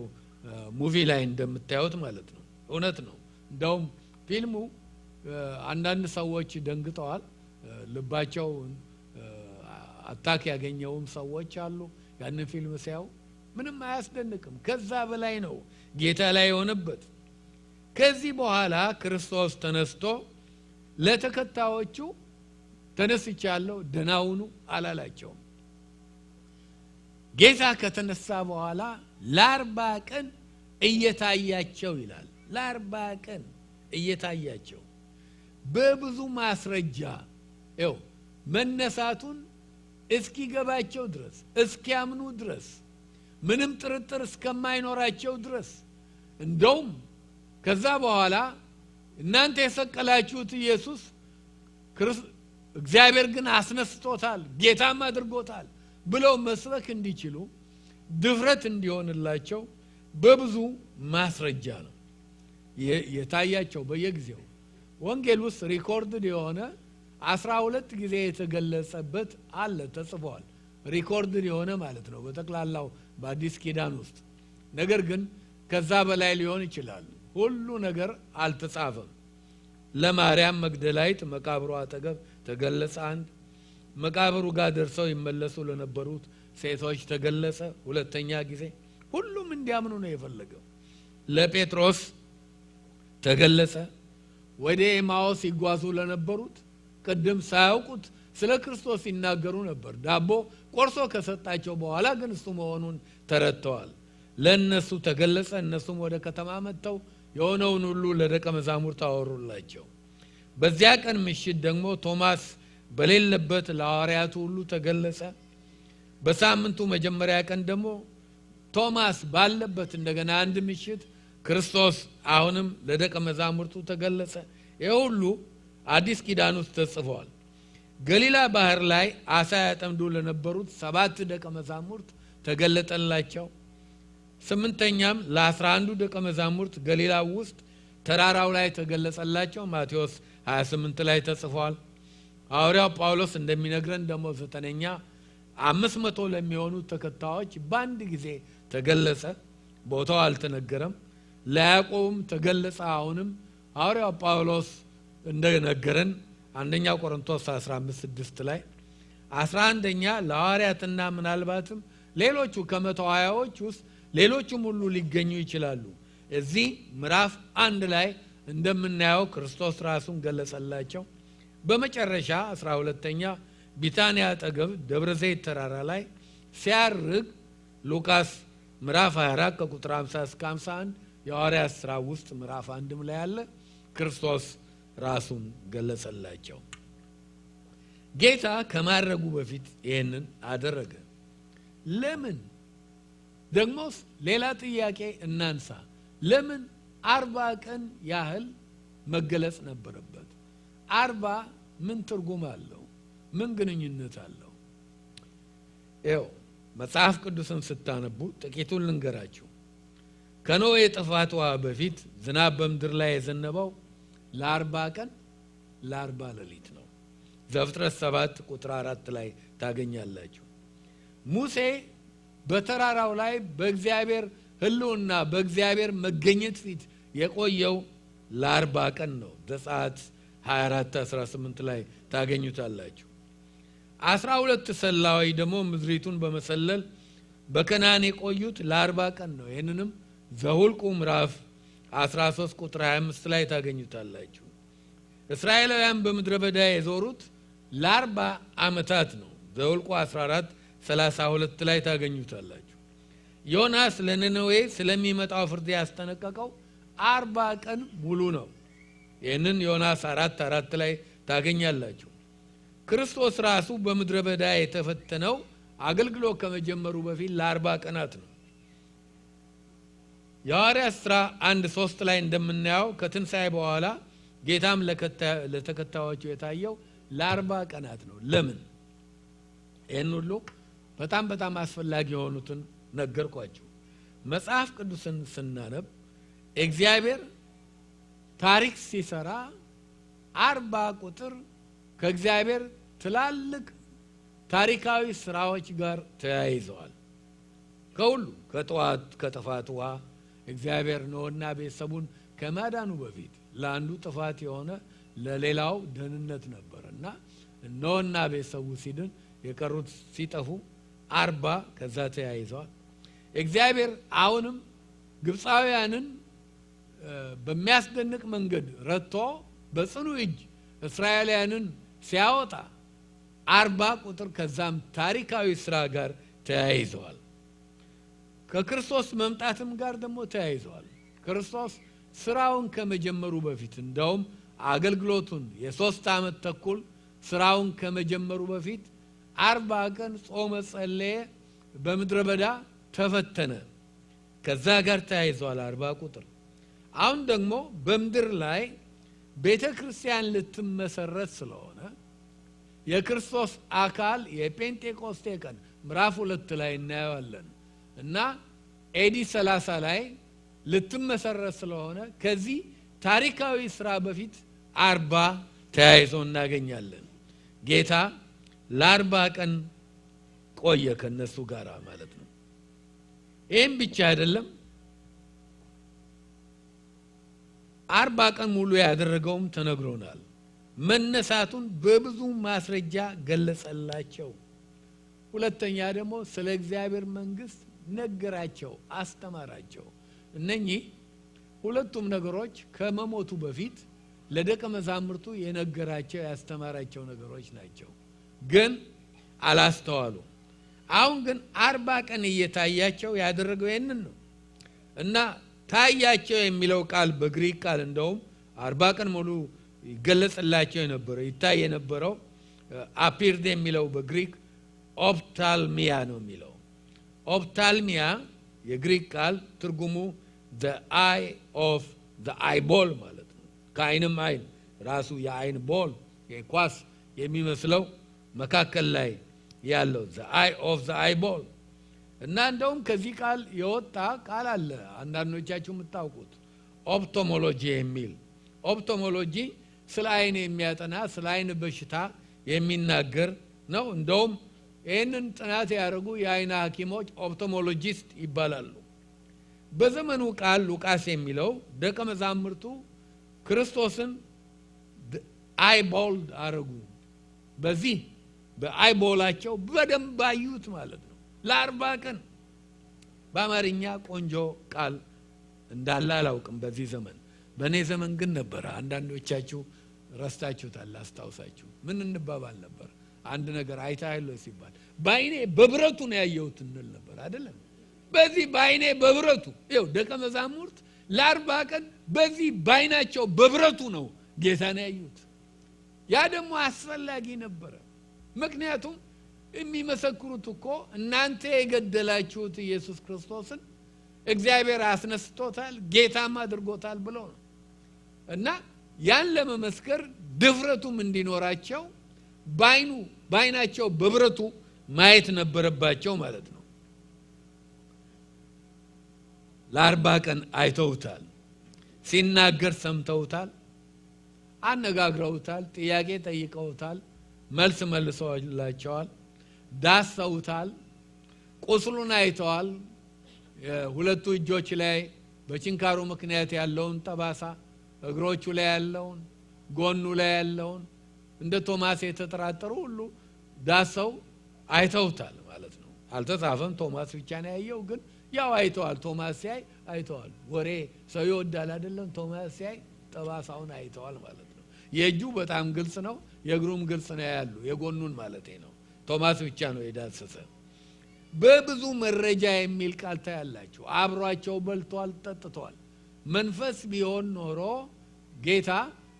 ሙቪ ላይ እንደምታዩት ማለት ነው። እውነት ነው። እንደውም ፊልሙ አንዳንድ ሰዎች ደንግጠዋል። ልባቸው አታክ ያገኘውም ሰዎች አሉ። ያንን ፊልም ሲያዩ ምንም አያስደንቅም። ከዛ በላይ ነው ጌታ ላይ የሆነበት። ከዚህ በኋላ ክርስቶስ ተነስቶ ለተከታዮቹ ተነስቻለሁ ደህና ሁኑ አላላቸውም። ጌታ ከተነሳ በኋላ ለ40 ቀን እየታያቸው ይላል። ለ40 ቀን እየታያቸው በብዙ ማስረጃ ይኸው መነሳቱን እስኪገባቸው ድረስ እስኪያምኑ ድረስ ምንም ጥርጥር እስከማይኖራቸው ድረስ እንደውም ከዛ በኋላ እናንተ የሰቀላችሁት ኢየሱስ እግዚአብሔር ግን አስነስቶታል ጌታም አድርጎታል ብለው መስበክ እንዲችሉ ድፍረት እንዲሆንላቸው በብዙ ማስረጃ ነው የታያቸው። በየጊዜው ወንጌል ውስጥ ሪኮርድድ የሆነ 12 ጊዜ የተገለጸበት አለ ተጽፏል። ሪኮርድድ የሆነ ማለት ነው በጠቅላላው በአዲስ ኪዳን ውስጥ። ነገር ግን ከዛ በላይ ሊሆን ይችላል። ሁሉ ነገር አልተጻፈም። ለማርያም መግደላዊት መቃብሩ አጠገብ ተገለጸ አንድ። መቃብሩ ጋር ደርሰው ይመለሱ ለነበሩት ሴቶች ተገለጸ ሁለተኛ ጊዜ። ሁሉም እንዲያምኑ ነው የፈለገው። ለጴጥሮስ ተገለጸ። ወደ ኤማውስ ይጓዙ ለነበሩት ቅድም ሳያውቁት ስለ ክርስቶስ ይናገሩ ነበር። ዳቦ ቆርሶ ከሰጣቸው በኋላ ግን እሱ መሆኑን ተረድተዋል። ለነሱ ተገለጸ። እነሱም ወደ ከተማ መጥተው የሆነውን ሁሉ ለደቀ መዛሙርት አወሩላቸው። በዚያ ቀን ምሽት ደግሞ ቶማስ በሌለበት ለሐዋርያቱ ሁሉ ተገለጸ። በሳምንቱ መጀመሪያ ቀን ደግሞ ቶማስ ባለበት እንደገና አንድ ምሽት ክርስቶስ አሁንም ለደቀ መዛሙርቱ ተገለጸ። ይህ ሁሉ አዲስ ኪዳን ውስጥ ተጽፏል። ገሊላ ባህር ላይ አሳ ያጠምዱ ለነበሩት 7 ደቀ መዛሙርት ተገለጠላቸው። 8ኛም ለ11 ደቀ መዛሙርት ገሊላ ውስጥ ተራራው ላይ ተገለጸላቸው። ማቴዎስ 28 ላይ ተጽፏል። ሐዋርያው ጳውሎስ እንደሚነግረን ደግሞ 9ኛ 500 ለሚሆኑ ተከታዮች በአንድ ጊዜ ተገለጸ። ቦታው አልተነገረም። ለያዕቆብም ተገለጸ። አሁንም ሐዋርያው ጳውሎስ እንደነገረን አንደኛ ቆሮንቶስ 15:6 ላይ 11ኛ ለሐዋርያትና ምናልባትም ሌሎቹ ከ120ዎች ውስጥ ሌሎቹም ሁሉ ሊገኙ ይችላሉ። እዚህ ምዕራፍ 1 ላይ እንደምናየው ክርስቶስ ራሱን ገለጸላቸው። በመጨረሻ 12ኛ ቢታንያ አጠገብ ደብረ ዘይት ተራራ ላይ ሲያርግ ሉቃስ ምዕራፍ 24 ከቁጥር 50 እስከ 51 የሐዋርያት ሥራ ውስጥ ምዕራፍ 1 ላይ ያለ ክርስቶስ ራሱን ገለጸላቸው። ጌታ ከማድረጉ በፊት ይሄንን አደረገ። ለምን? ደግሞስ ሌላ ጥያቄ እናንሳ። ለምን 40 ቀን ያህል መገለጽ ነበረበት? 40 ምን ትርጉም አለው? ምን ግንኙነት አለው? ይኸው መጽሐፍ ቅዱስን ስታነቡ ጥቂቱን ልንገራችሁ። ከኖህ የጥፋት ውሃ በፊት ዝናብ በምድር ላይ የዘነበው ለ40 ቀን ለ40 ሌሊት ነው። ዘፍጥረት 7 ቁጥር 4 ላይ ታገኛላችሁ። ሙሴ በተራራው ላይ በእግዚአብሔር ሕልውና በእግዚአብሔር መገኘት ፊት የቆየው ለ40 ቀን ነው። ዘጸአት 24:18 ላይ ታገኙታላችሁ። 12 ሰላዮች ደግሞ ምድሪቱን በመሰለል በከናን የቆዩት ለ40 ቀን ነው። ይህንንም ዘኍልቍ ምዕራፍ 13 ቁጥር 25 ላይ ታገኙታላችሁ። እስራኤላውያን በምድረ በዳ የዞሩት ለ40 ዓመታት ነው። ዘኍልቍ 14:32 ላይ ታገኙታላችሁ። ዮናስ ለነነዌ ስለሚመጣው ፍርድ ያስጠነቀቀው 40 ቀን ሙሉ ነው። ይህንን ዮናስ 4:4 ላይ ታገኛላችሁ። ክርስቶስ ራሱ በምድረ በዳ የተፈተነው አገልግሎት ከመጀመሩ በፊት ለ40 ቀናት ነው። የሐዋርያት ሥራ 1:3 ላይ እንደምናየው ከትንሣኤ በኋላ ጌታም ለተከታዮቹ የታየው ለ40 ቀናት ነው። ለምን? ይህን ሁሉ በጣም አስፈላጊ የሆኑትን ነገርኳችሁ። መጽሐፍ ቅዱስን ስናነብ እግዚአብሔር ታሪክ ሲሰራ 40 ቁጥር ከእግዚአብሔር ትላልቅ ታሪካዊ ስራዎች ጋር ተያይዘዋል። ከሁሉ ከጥፋት ውሃ እግዚአብሔር ኖህና ቤተሰቡን ከማዳኑ በፊት ለአንዱ ጥፋት የሆነ ለሌላው ደህንነት ነበርና ኖህና ቤተሰቡ ሲድን የቀሩት ሲጠፉ 40 ከዛ ተያይዘዋል። እግዚአብሔር አሁንም ግብፃውያንን በሚያስደንቅ መንገድ ረድቶ በጽኑ እጅ እስራኤላውያንን ሲያወጣ 40 ቁጥር ከዛም ታሪካዊ ስራ ጋር ተያይዘዋል። ከክርስቶስ መምጣትም ጋር ደግሞ ተያይዘዋል። ክርስቶስ ስራውን ከመጀመሩ በፊት እንደውም አገልግሎቱን የ3 ዓመት ተኩል ስራውን ከመጀመሩ በፊት 40 ቀን ጾመ፣ ጸለየ፣ በምድረ በዳ ተፈተነ። ከዛ ጋር ተያይዘዋል 40 ቁጥር። አሁን ደግሞ በምድር ላይ ቤተ ክርስቲያን ልትመሰረት ስለሆነ የክርስቶስ አካል የጴንጤቆስቴ ቀን ምዕራፍ 2 ላይ እናየዋለን እና ኤዲ 30 ላይ ልትመሰረት ስለሆነ ከዚህ ታሪካዊ ስራ በፊት 40 ተያይዞ እናገኛለን። ጌታ ለ40 ቀን ቆየ ከነሱ ጋር ማለት ነው። ይህም ብቻ አይደለም፣ 40 ቀን ሙሉ ያደረገውም ተነግሮናል። መነሳቱን በብዙ ማስረጃ ገለጸላቸው። ሁለተኛ ደግሞ ስለ እግዚአብሔር መንግስት ነገራቸው፣ አስተማራቸው። እነኚህ ሁለቱም ነገሮች ከመሞቱ በፊት ለደቀ መዛሙርቱ የነገራቸው ያስተማራቸው ነገሮች ናቸው። ግን አላስተዋሉ። አሁን ግን 40 ቀን እየታያቸው ያደረገው ይህንን ነው እና ታያቸው የሚለው ቃል በግሪክ ቃል እንደውም 40 ቀን ሙሉ ይገለጽላቸው የነበረው ይታይ የነበረው አፒርድ የሚለው በግሪክ ኦፕታልሚያ ነው የሚለው። ኦፕታልሚያ የግሪክ ቃል ትርጉሙ the eye of the eyeball ማለት ነው። ከአይንም አይን ራሱ የአይን ቦል የኳስ የሚመስለው መካከል ላይ ያለው the eye of the eyeball እና እንደውም ከዚህ ቃል የወጣ ቃል አለ አንዳንዶቻችሁ የምታውቁት ኦፕቶሞሎጂ የሚል። ኦፕቶሞሎጂ ስለ አይን የሚያጠና ስለ አይን በሽታ የሚናገር ነው። እንደውም ይህንን ጥናት ያደረጉ የአይን ሐኪሞች ኦፕቶሞሎጂስት ይባላሉ። በዘመኑ ቃል ሉቃስ የሚለው ደቀ መዛሙርቱ ክርስቶስን አይቦል አረጉ። በዚህ በአይቦላቸው በደንብ አዩት ማለት ነው። ለ40 ቀን በአማርኛ ቆንጆ ቃል እንዳለ አላውቅም በዚህ ዘመን። በእኔ ዘመን ግን ነበረ። አንዳንዶቻችሁ ረስታችሁታል። አስታውሳችሁ ምን እንባባል ነበር? አንድ ነገር አይታይሎ ሲባል በአይኔ በብረቱ ነው ያየሁት እንል ነበር አይደለም? በዚህ በአይኔ በብረቱ ይኸው ደቀ መዛሙርት ለ40 ቀን በዚህ በአይናቸው በብረቱ ነው ጌታን ያዩት። ያ ደግሞ አስፈላጊ ነበረ። ምክንያቱም የሚመሰክሩት እኮ እናንተ የገደላችሁት ኢየሱስ ክርስቶስን እግዚአብሔር አስነስቶታል ጌታም አድርጎታል ብለው ነው እና ያን ለመመስከር ድፍረቱም እንዲኖራቸው በአይናቸው በብረቱ ማየት ነበረባቸው ማለት ነው። ለ40 ቀን አይተውታል። ሲናገር ሰምተውታል። አነጋግረውታል፣ ጥያቄ ጠይቀውታል፣ መልስ መልሰውላቸዋል፣ ዳሰውታል፣ ቁስሉን አይተዋል። ሁለቱ እጆች ላይ በችንካሩ ምክንያት ያለውን ጠባሳ፣ እግሮቹ ላይ ያለውን፣ ጎኑ ላይ ያለውን እንደ ቶማስ የተጠራጠሩ ሁሉ ዳሰው አይተውታል ማለት ነው። አልተጻፈም፣ ቶማስ ብቻ ነው ያየው፣ ግን ያው አይተዋል። ቶማስ ሲያይ አይተዋል። ወሬ ሰው ይወዳል አይደለም? ቶማስ ሲያይ ጠባሳውን አይተዋል ማለት ነው። የእጁ በጣም ግልጽ ነው፣ የእግሩም ግልጽ ነው ያሉ፣ የጎኑን ማለት ነው። ቶማስ ብቻ ነው የዳሰሰ። በብዙ መረጃ የሚል ቃል ታያላችሁ። አብሯቸው በልቷል፣ ጠጥቷል። መንፈስ ቢሆን ኖሮ ጌታ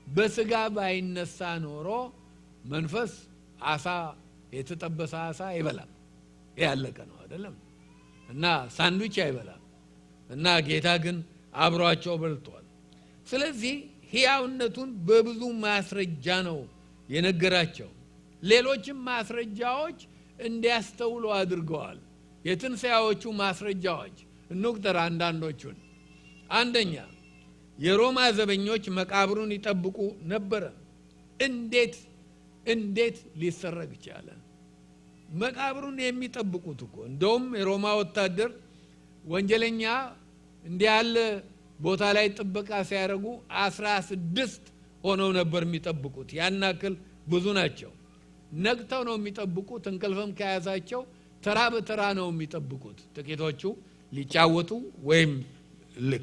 በስጋ ባይነሳ ኖሮ መንፈስ አሳ፣ የተጠበሰ አሳ አይበላም። ያለቀ ነው አይደለም? እና ሳንድዊች አይበላም። እና ጌታ ግን አብሯቸው በልቷል። ስለዚህ ሕያውነቱን በብዙ ማስረጃ ነው የነገራቸው። ሌሎችም ማስረጃዎች እንዲያስተውሉ አድርገዋል። የትንሣኤዎቹ ማስረጃዎች እንቁጠር አንዳንዶቹን። አንደኛ፣ የሮማ ዘበኞች መቃብሩን ይጠብቁ ነበረ። እንዴት ሊሰረቅ ቻለ? መቃብሩን የሚጠብቁት እኮ እንደውም የሮማ ወታደር ወንጀለኛ እንዲህ ያለ ቦታ ላይ ጥበቃ ሲያደርጉ 16 ሆነው ነበር የሚጠብቁት። ያናክል ብዙ ናቸው። ነቅተው ነው የሚጠብቁት። እንቅልፍም ከያዛቸው ተራ በተራ ነው የሚጠብቁት። ጥቂቶቹ ሊጫወቱ ወይም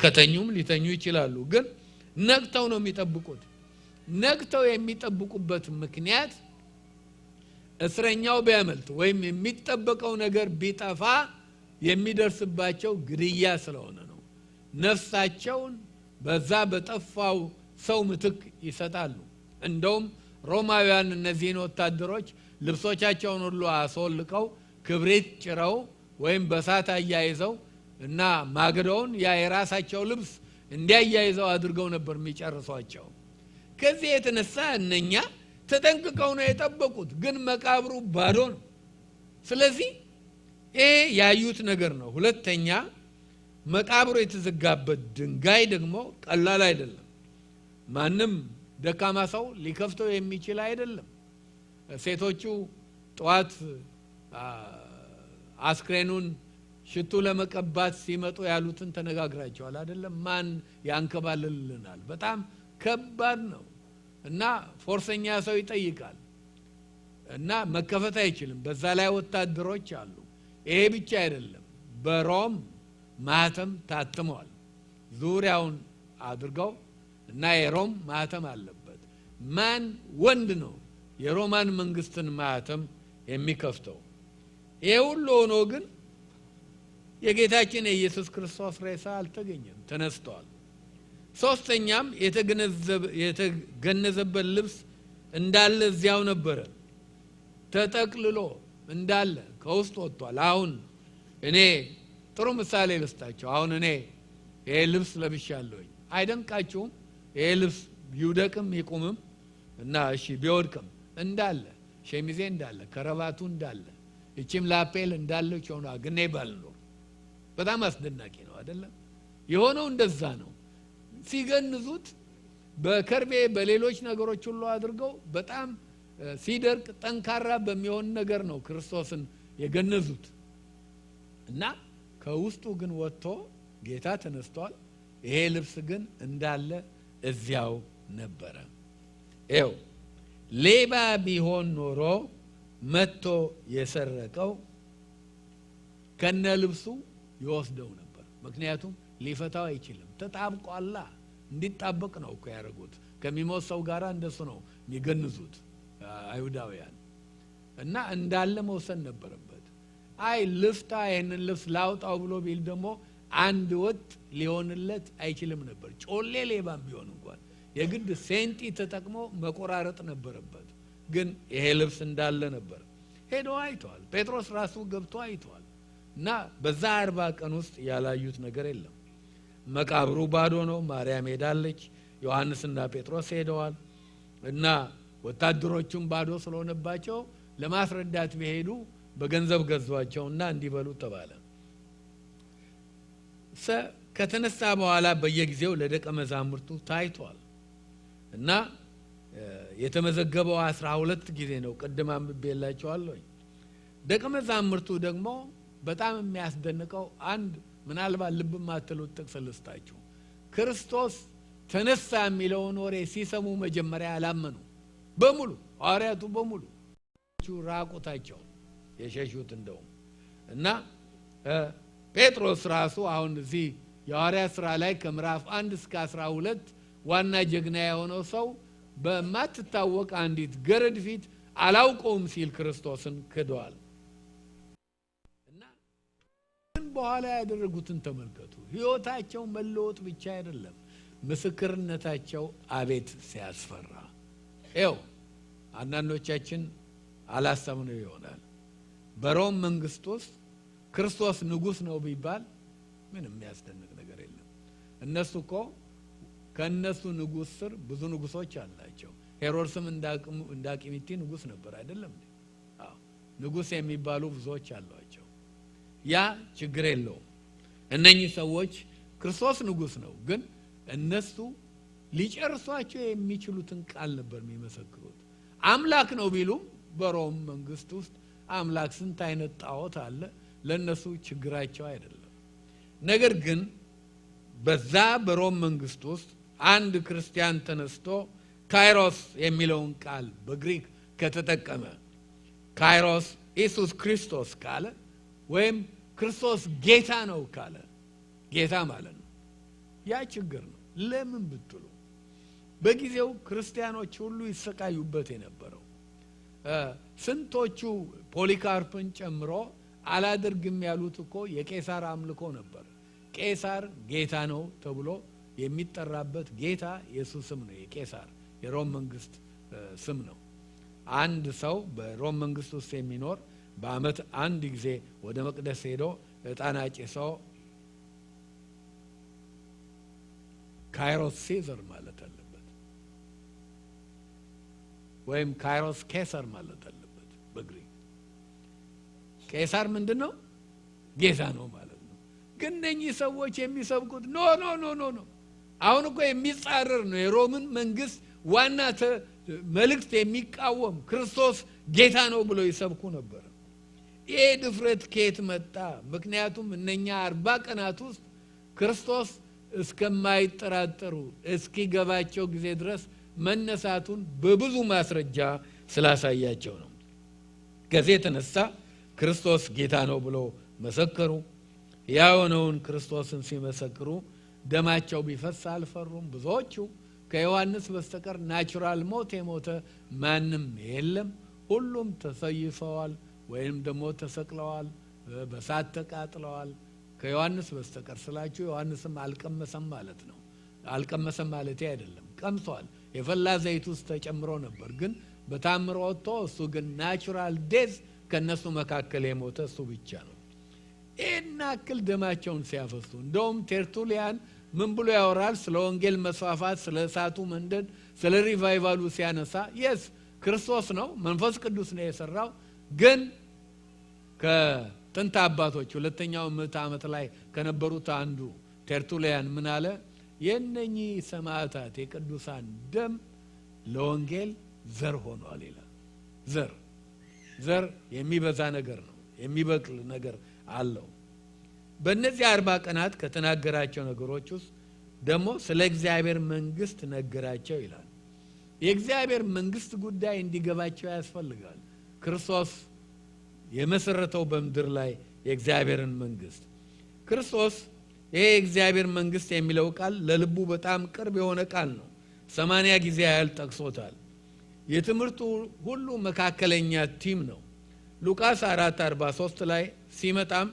ከተኙም ሊተኙ ይችላሉ፣ ግን ነቅተው ነው የሚጠብቁት። ነቅተው የሚጠብቁበት ምክንያት እስረኛው ቢያመልጥ ወይም የሚጠበቀው ነገር ቢጠፋ የሚደርስባቸው ግድያ ስለሆነ ነው። ነፍሳቸውን በዛ በጠፋው ሰው ምትክ ይሰጣሉ። እንደውም ሮማውያን እነዚህን ወታደሮች ልብሶቻቸውን ሁሉ አስወልቀው ክብሪት ጭረው ወይም በሳት አያይዘው እና ማገዶውን የራሳቸው ልብስ እንዲያያይዘው አድርገው ነበር የሚጨርሷቸው። ከዚህ የተነሳ እነኛ ተጠንቅቀው ነው የጠበቁት፣ ግን መቃብሩ ባዶ ነው። ስለዚህ ይሄ ያዩት ነገር ነው። ሁለተኛ፣ መቃብሩ የተዘጋበት ድንጋይ ደግሞ ቀላል አይደለም። ማንም ደካማ ሰው ሊከፍተው የሚችል አይደለም። ሴቶቹ ጠዋት አስክሬኑን ሽቱ ለመቀባት ሲመጡ ያሉትን ተነጋግራቸዋል አይደለም? ማን ያንከባልልናል? በጣም ከባድ ነው እና ፎርሰኛ ሰው ይጠይቃል እና መከፈት አይችልም። በዛ ላይ ወታደሮች አሉ። ይሄ ብቻ አይደለም፣ በሮም ማህተም ታትመዋል ዙሪያውን አድርገው እና የሮም ማህተም አለበት። ማን ወንድ ነው የሮማን መንግስትን ማህተም የሚከፍተው? ይሄ ሁሉ ሆኖ ግን የጌታችን የኢየሱስ ክርስቶስ ሬሳ አልተገኘም፣ ተነስተዋል። ሶስተኛም የተገነዘበት ልብስ እንዳለ እዚያው ነበረ፣ ተጠቅልሎ እንዳለ ከውስጥ ወጥቷል። አሁን እኔ ጥሩ ምሳሌ ልስጣቸው። አሁን እኔ ይሄ ልብስ ለብሻለሁኝ፣ አይደንቃችሁም? ይሄ ልብስ ይውደቅም ይቁምም እና እሺ ቢወድቅም እንዳለ ሸሚዜ እንዳለ፣ ከረባቱ እንዳለ፣ እቺም ላፔል እንዳለች ሆኗ ግን ባልኖር በጣም አስደናቂ ነው አይደለም? የሆነው እንደዛ ነው። ሲገንዙት በከርቤ በሌሎች ነገሮች ሁሉ አድርገው በጣም ሲደርቅ ጠንካራ በሚሆን ነገር ነው ክርስቶስን የገነዙት እና ከውስጡ ግን ወጥቶ ጌታ ተነስቷል። ይሄ ልብስ ግን እንዳለ እዚያው ነበረ። ይኸው ሌባ ቢሆን ኖሮ መጥቶ የሰረቀው ከነ ልብሱ ይወስደው ነበር። ምክንያቱም ሊፈታው አይችልም፣ ተጣብቋላ። እንዲጣበቅ ነው እኮ ያደረጉት። ከሚሞት ሰው ጋር እንደሱ ነው የሚገንዙት አይሁዳውያን እና እንዳለ መውሰድ ነበረበት። አይ ልፍታ፣ ይህንን ልብስ ላውጣው ብሎ ቢል ደግሞ አንድ ወጥ ሊሆንለት አይችልም ነበር። ጮሌ ሌባም ቢሆን እንኳን የግድ ሴንቲ ተጠቅሞ መቆራረጥ ነበረበት። ግን ይሄ ልብስ እንዳለ ነበር። ሄዶ አይተዋል። ጴጥሮስ ራሱ ገብቶ አይተዋል። እና በዛ 40 ቀን ውስጥ ያላዩት ነገር የለም። መቃብሩ ባዶ ነው። ማርያም ሄዳለች። ዮሐንስና ጴጥሮስ ሄደዋል። እና ወታደሮቹም ባዶ ስለሆነባቸው ለማስረዳት ቢሄዱ በገንዘብ ገዟቸውና እንዲበሉ ተባለ። ከተነሳ በኋላ በየጊዜው ለደቀ መዛሙርቱ ታይቷል እና የተመዘገበው 12 ጊዜ ነው። ቅድም አንብቤላችኋለሁ። ደቀ መዛሙርቱ ደግሞ በጣም የሚያስደንቀው አንድ ምናልባት ልብ ማትሉት ጥቅስ ልስጣችሁ። ክርስቶስ ተነሳ የሚለውን ወሬ ሲሰሙ መጀመሪያ አላመኑ። በሙሉ ሐዋርያቱ በሙሉ ራቁታቸው የሸሹት እንደውም እና ጴጥሮስ ራሱ አሁን እዚህ የሐዋርያት ሥራ ላይ ከምዕራፍ 1 እስከ 12 ዋና ጀግና የሆነው ሰው በማትታወቅ አንዲት ገረድ ፊት አላውቀውም ሲል ክርስቶስን ክደዋል። እና ግን በኋላ ያደረጉትን ተመልከቱ። ሕይወታቸው መለወጥ ብቻ አይደለም፣ ምስክርነታቸው አቤት ሲያስፈራ። ይኸው አንዳንዶቻችን አላሰብነው ይሆናል። በሮም መንግስት ውስጥ ክርስቶስ ንጉሥ ነው ቢባል ምንም የሚያስደንቅ ነገር የለም። እነሱ እኮ ከነሱ ንጉሥ ስር ብዙ ንጉሶች አላቸው። ሄሮድስም እንዳቂሚቲ ንጉሥ ነበር አይደለም? አዎ፣ ንጉሥ የሚባሉ ብዙዎች አሏቸው። ያ ችግር የለውም። እነኚህ ሰዎች ክርስቶስ ንጉሥ ነው፣ ግን እነሱ ሊጨርሷቸው የሚችሉትን ቃል ነበር የሚመሰክሩት። አምላክ ነው ቢሉም በሮም መንግስት ውስጥ አምላክ ስንት አይነት ጣዖት አለ፣ ለነሱ ችግራቸው አይደለም። ነገር ግን በዛ በሮም መንግስት ውስጥ አንድ ክርስቲያን ተነስቶ ካይሮስ የሚለውን ቃል በግሪክ ከተጠቀመ፣ ካይሮስ ኢየሱስ ክርስቶስ ካለ ወይም ክርስቶስ ጌታ ነው ካለ፣ ጌታ ማለት ነው። ያ ችግር ነው። ለምን ብትሉ በጊዜው ክርስቲያኖች ሁሉ ይሰቃዩበት የነበረው ስንቶቹ ፖሊካርፕን ጨምሮ አላደርግም ያሉት እኮ የቄሳር አምልኮ ነበር። ቄሳር ጌታ ነው ተብሎ የሚጠራበት ጌታ ኢየሱስ ስም ነው። የቄሳር የሮም መንግስት ስም ነው። አንድ ሰው በሮም መንግስት ውስጥ የሚኖር በአመት አንድ ጊዜ ወደ መቅደስ ሄዶ ዕጣን አጭሶ ካይሮስ ሴዘር ማለት አለበት፣ ወይም ካይሮስ ቄሳር ማለት አለበት። በግሪክ ቄሳር ምንድን ነው? ጌታ ነው ማለት ነው። ግን እነኚህ ሰዎች የሚሰብኩት ኖ ኖ ኖ ኖ ኖ አሁን እኮ የሚጻረር ነው። የሮምን መንግስት ዋና መልእክት የሚቃወም ክርስቶስ ጌታ ነው ብሎ ይሰብኩ ነበር። ይሄ ድፍረት ከየት መጣ? ምክንያቱም እነኛ 40 ቀናት ውስጥ ክርስቶስ እስከማይጠራጠሩ እስኪገባቸው ጊዜ ድረስ መነሳቱን በብዙ ማስረጃ ስላሳያቸው ነው። ከዚህ የተነሳ ክርስቶስ ጌታ ነው ብሎ መሰከሩ። ያውነውን ክርስቶስን ሲመሰክሩ ደማቸው ቢፈስ አልፈሩም። ብዙዎቹ ከዮሐንስ በስተቀር ናቹራል ሞት የሞተ ማንም የለም። ሁሉም ተሰይፈዋል ወይም ደግሞ ተሰቅለዋል፣ በሳት ተቃጥለዋል። ከዮሐንስ በስተቀር ስላችሁ ዮሐንስም አልቀመሰም ማለት ነው። አልቀመሰም ማለት አይደለም፣ ቀምሷል። የፈላ ዘይት ውስጥ ተጨምሮ ነበር፣ ግን በታምሮ ወጥቶ እሱ ግን ናቹራል ዴዝ ከነሱ መካከል የሞተ እሱ ብቻ ነው። ይህን ያክል ደማቸውን ሲያፈሱ እንደውም ቴርቱሊያን ምን ብሎ ያወራል? ስለ ወንጌል መስፋፋት፣ ስለ እሳቱ መንደድ፣ ስለ ሪቫይቫሉ ሲያነሳ የስ ክርስቶስ ነው መንፈስ ቅዱስ ነው የሰራው። ግን ከጥንት አባቶች ሁለተኛው ምዕተ ዓመት ላይ ከነበሩት አንዱ ቴርቱሊያን ምን አለ? የነኚህ ሰማዕታት የቅዱሳን ደም ለወንጌል ዘር ሆኗል ይላል። ዘር የሚበዛ ነገር ነው፣ የሚበቅል ነገር አለው። በእነዚህ 40 ቀናት ከተናገራቸው ነገሮች ውስጥ ደግሞ ስለ እግዚአብሔር መንግስት ነገራቸው ይላል። የእግዚአብሔር መንግስት ጉዳይ እንዲገባቸው ያስፈልጋል። ክርስቶስ የመሰረተው በምድር ላይ የእግዚአብሔርን መንግስት ክርስቶስ ይሄ የእግዚአብሔር መንግስት የሚለው ቃል ለልቡ በጣም ቅርብ የሆነ ቃል ነው። 80 ጊዜ ያህል ጠቅሶታል። የትምህርቱ ሁሉ መካከለኛ ቲም ነው። ሉቃስ 4:43 ላይ ሲመጣም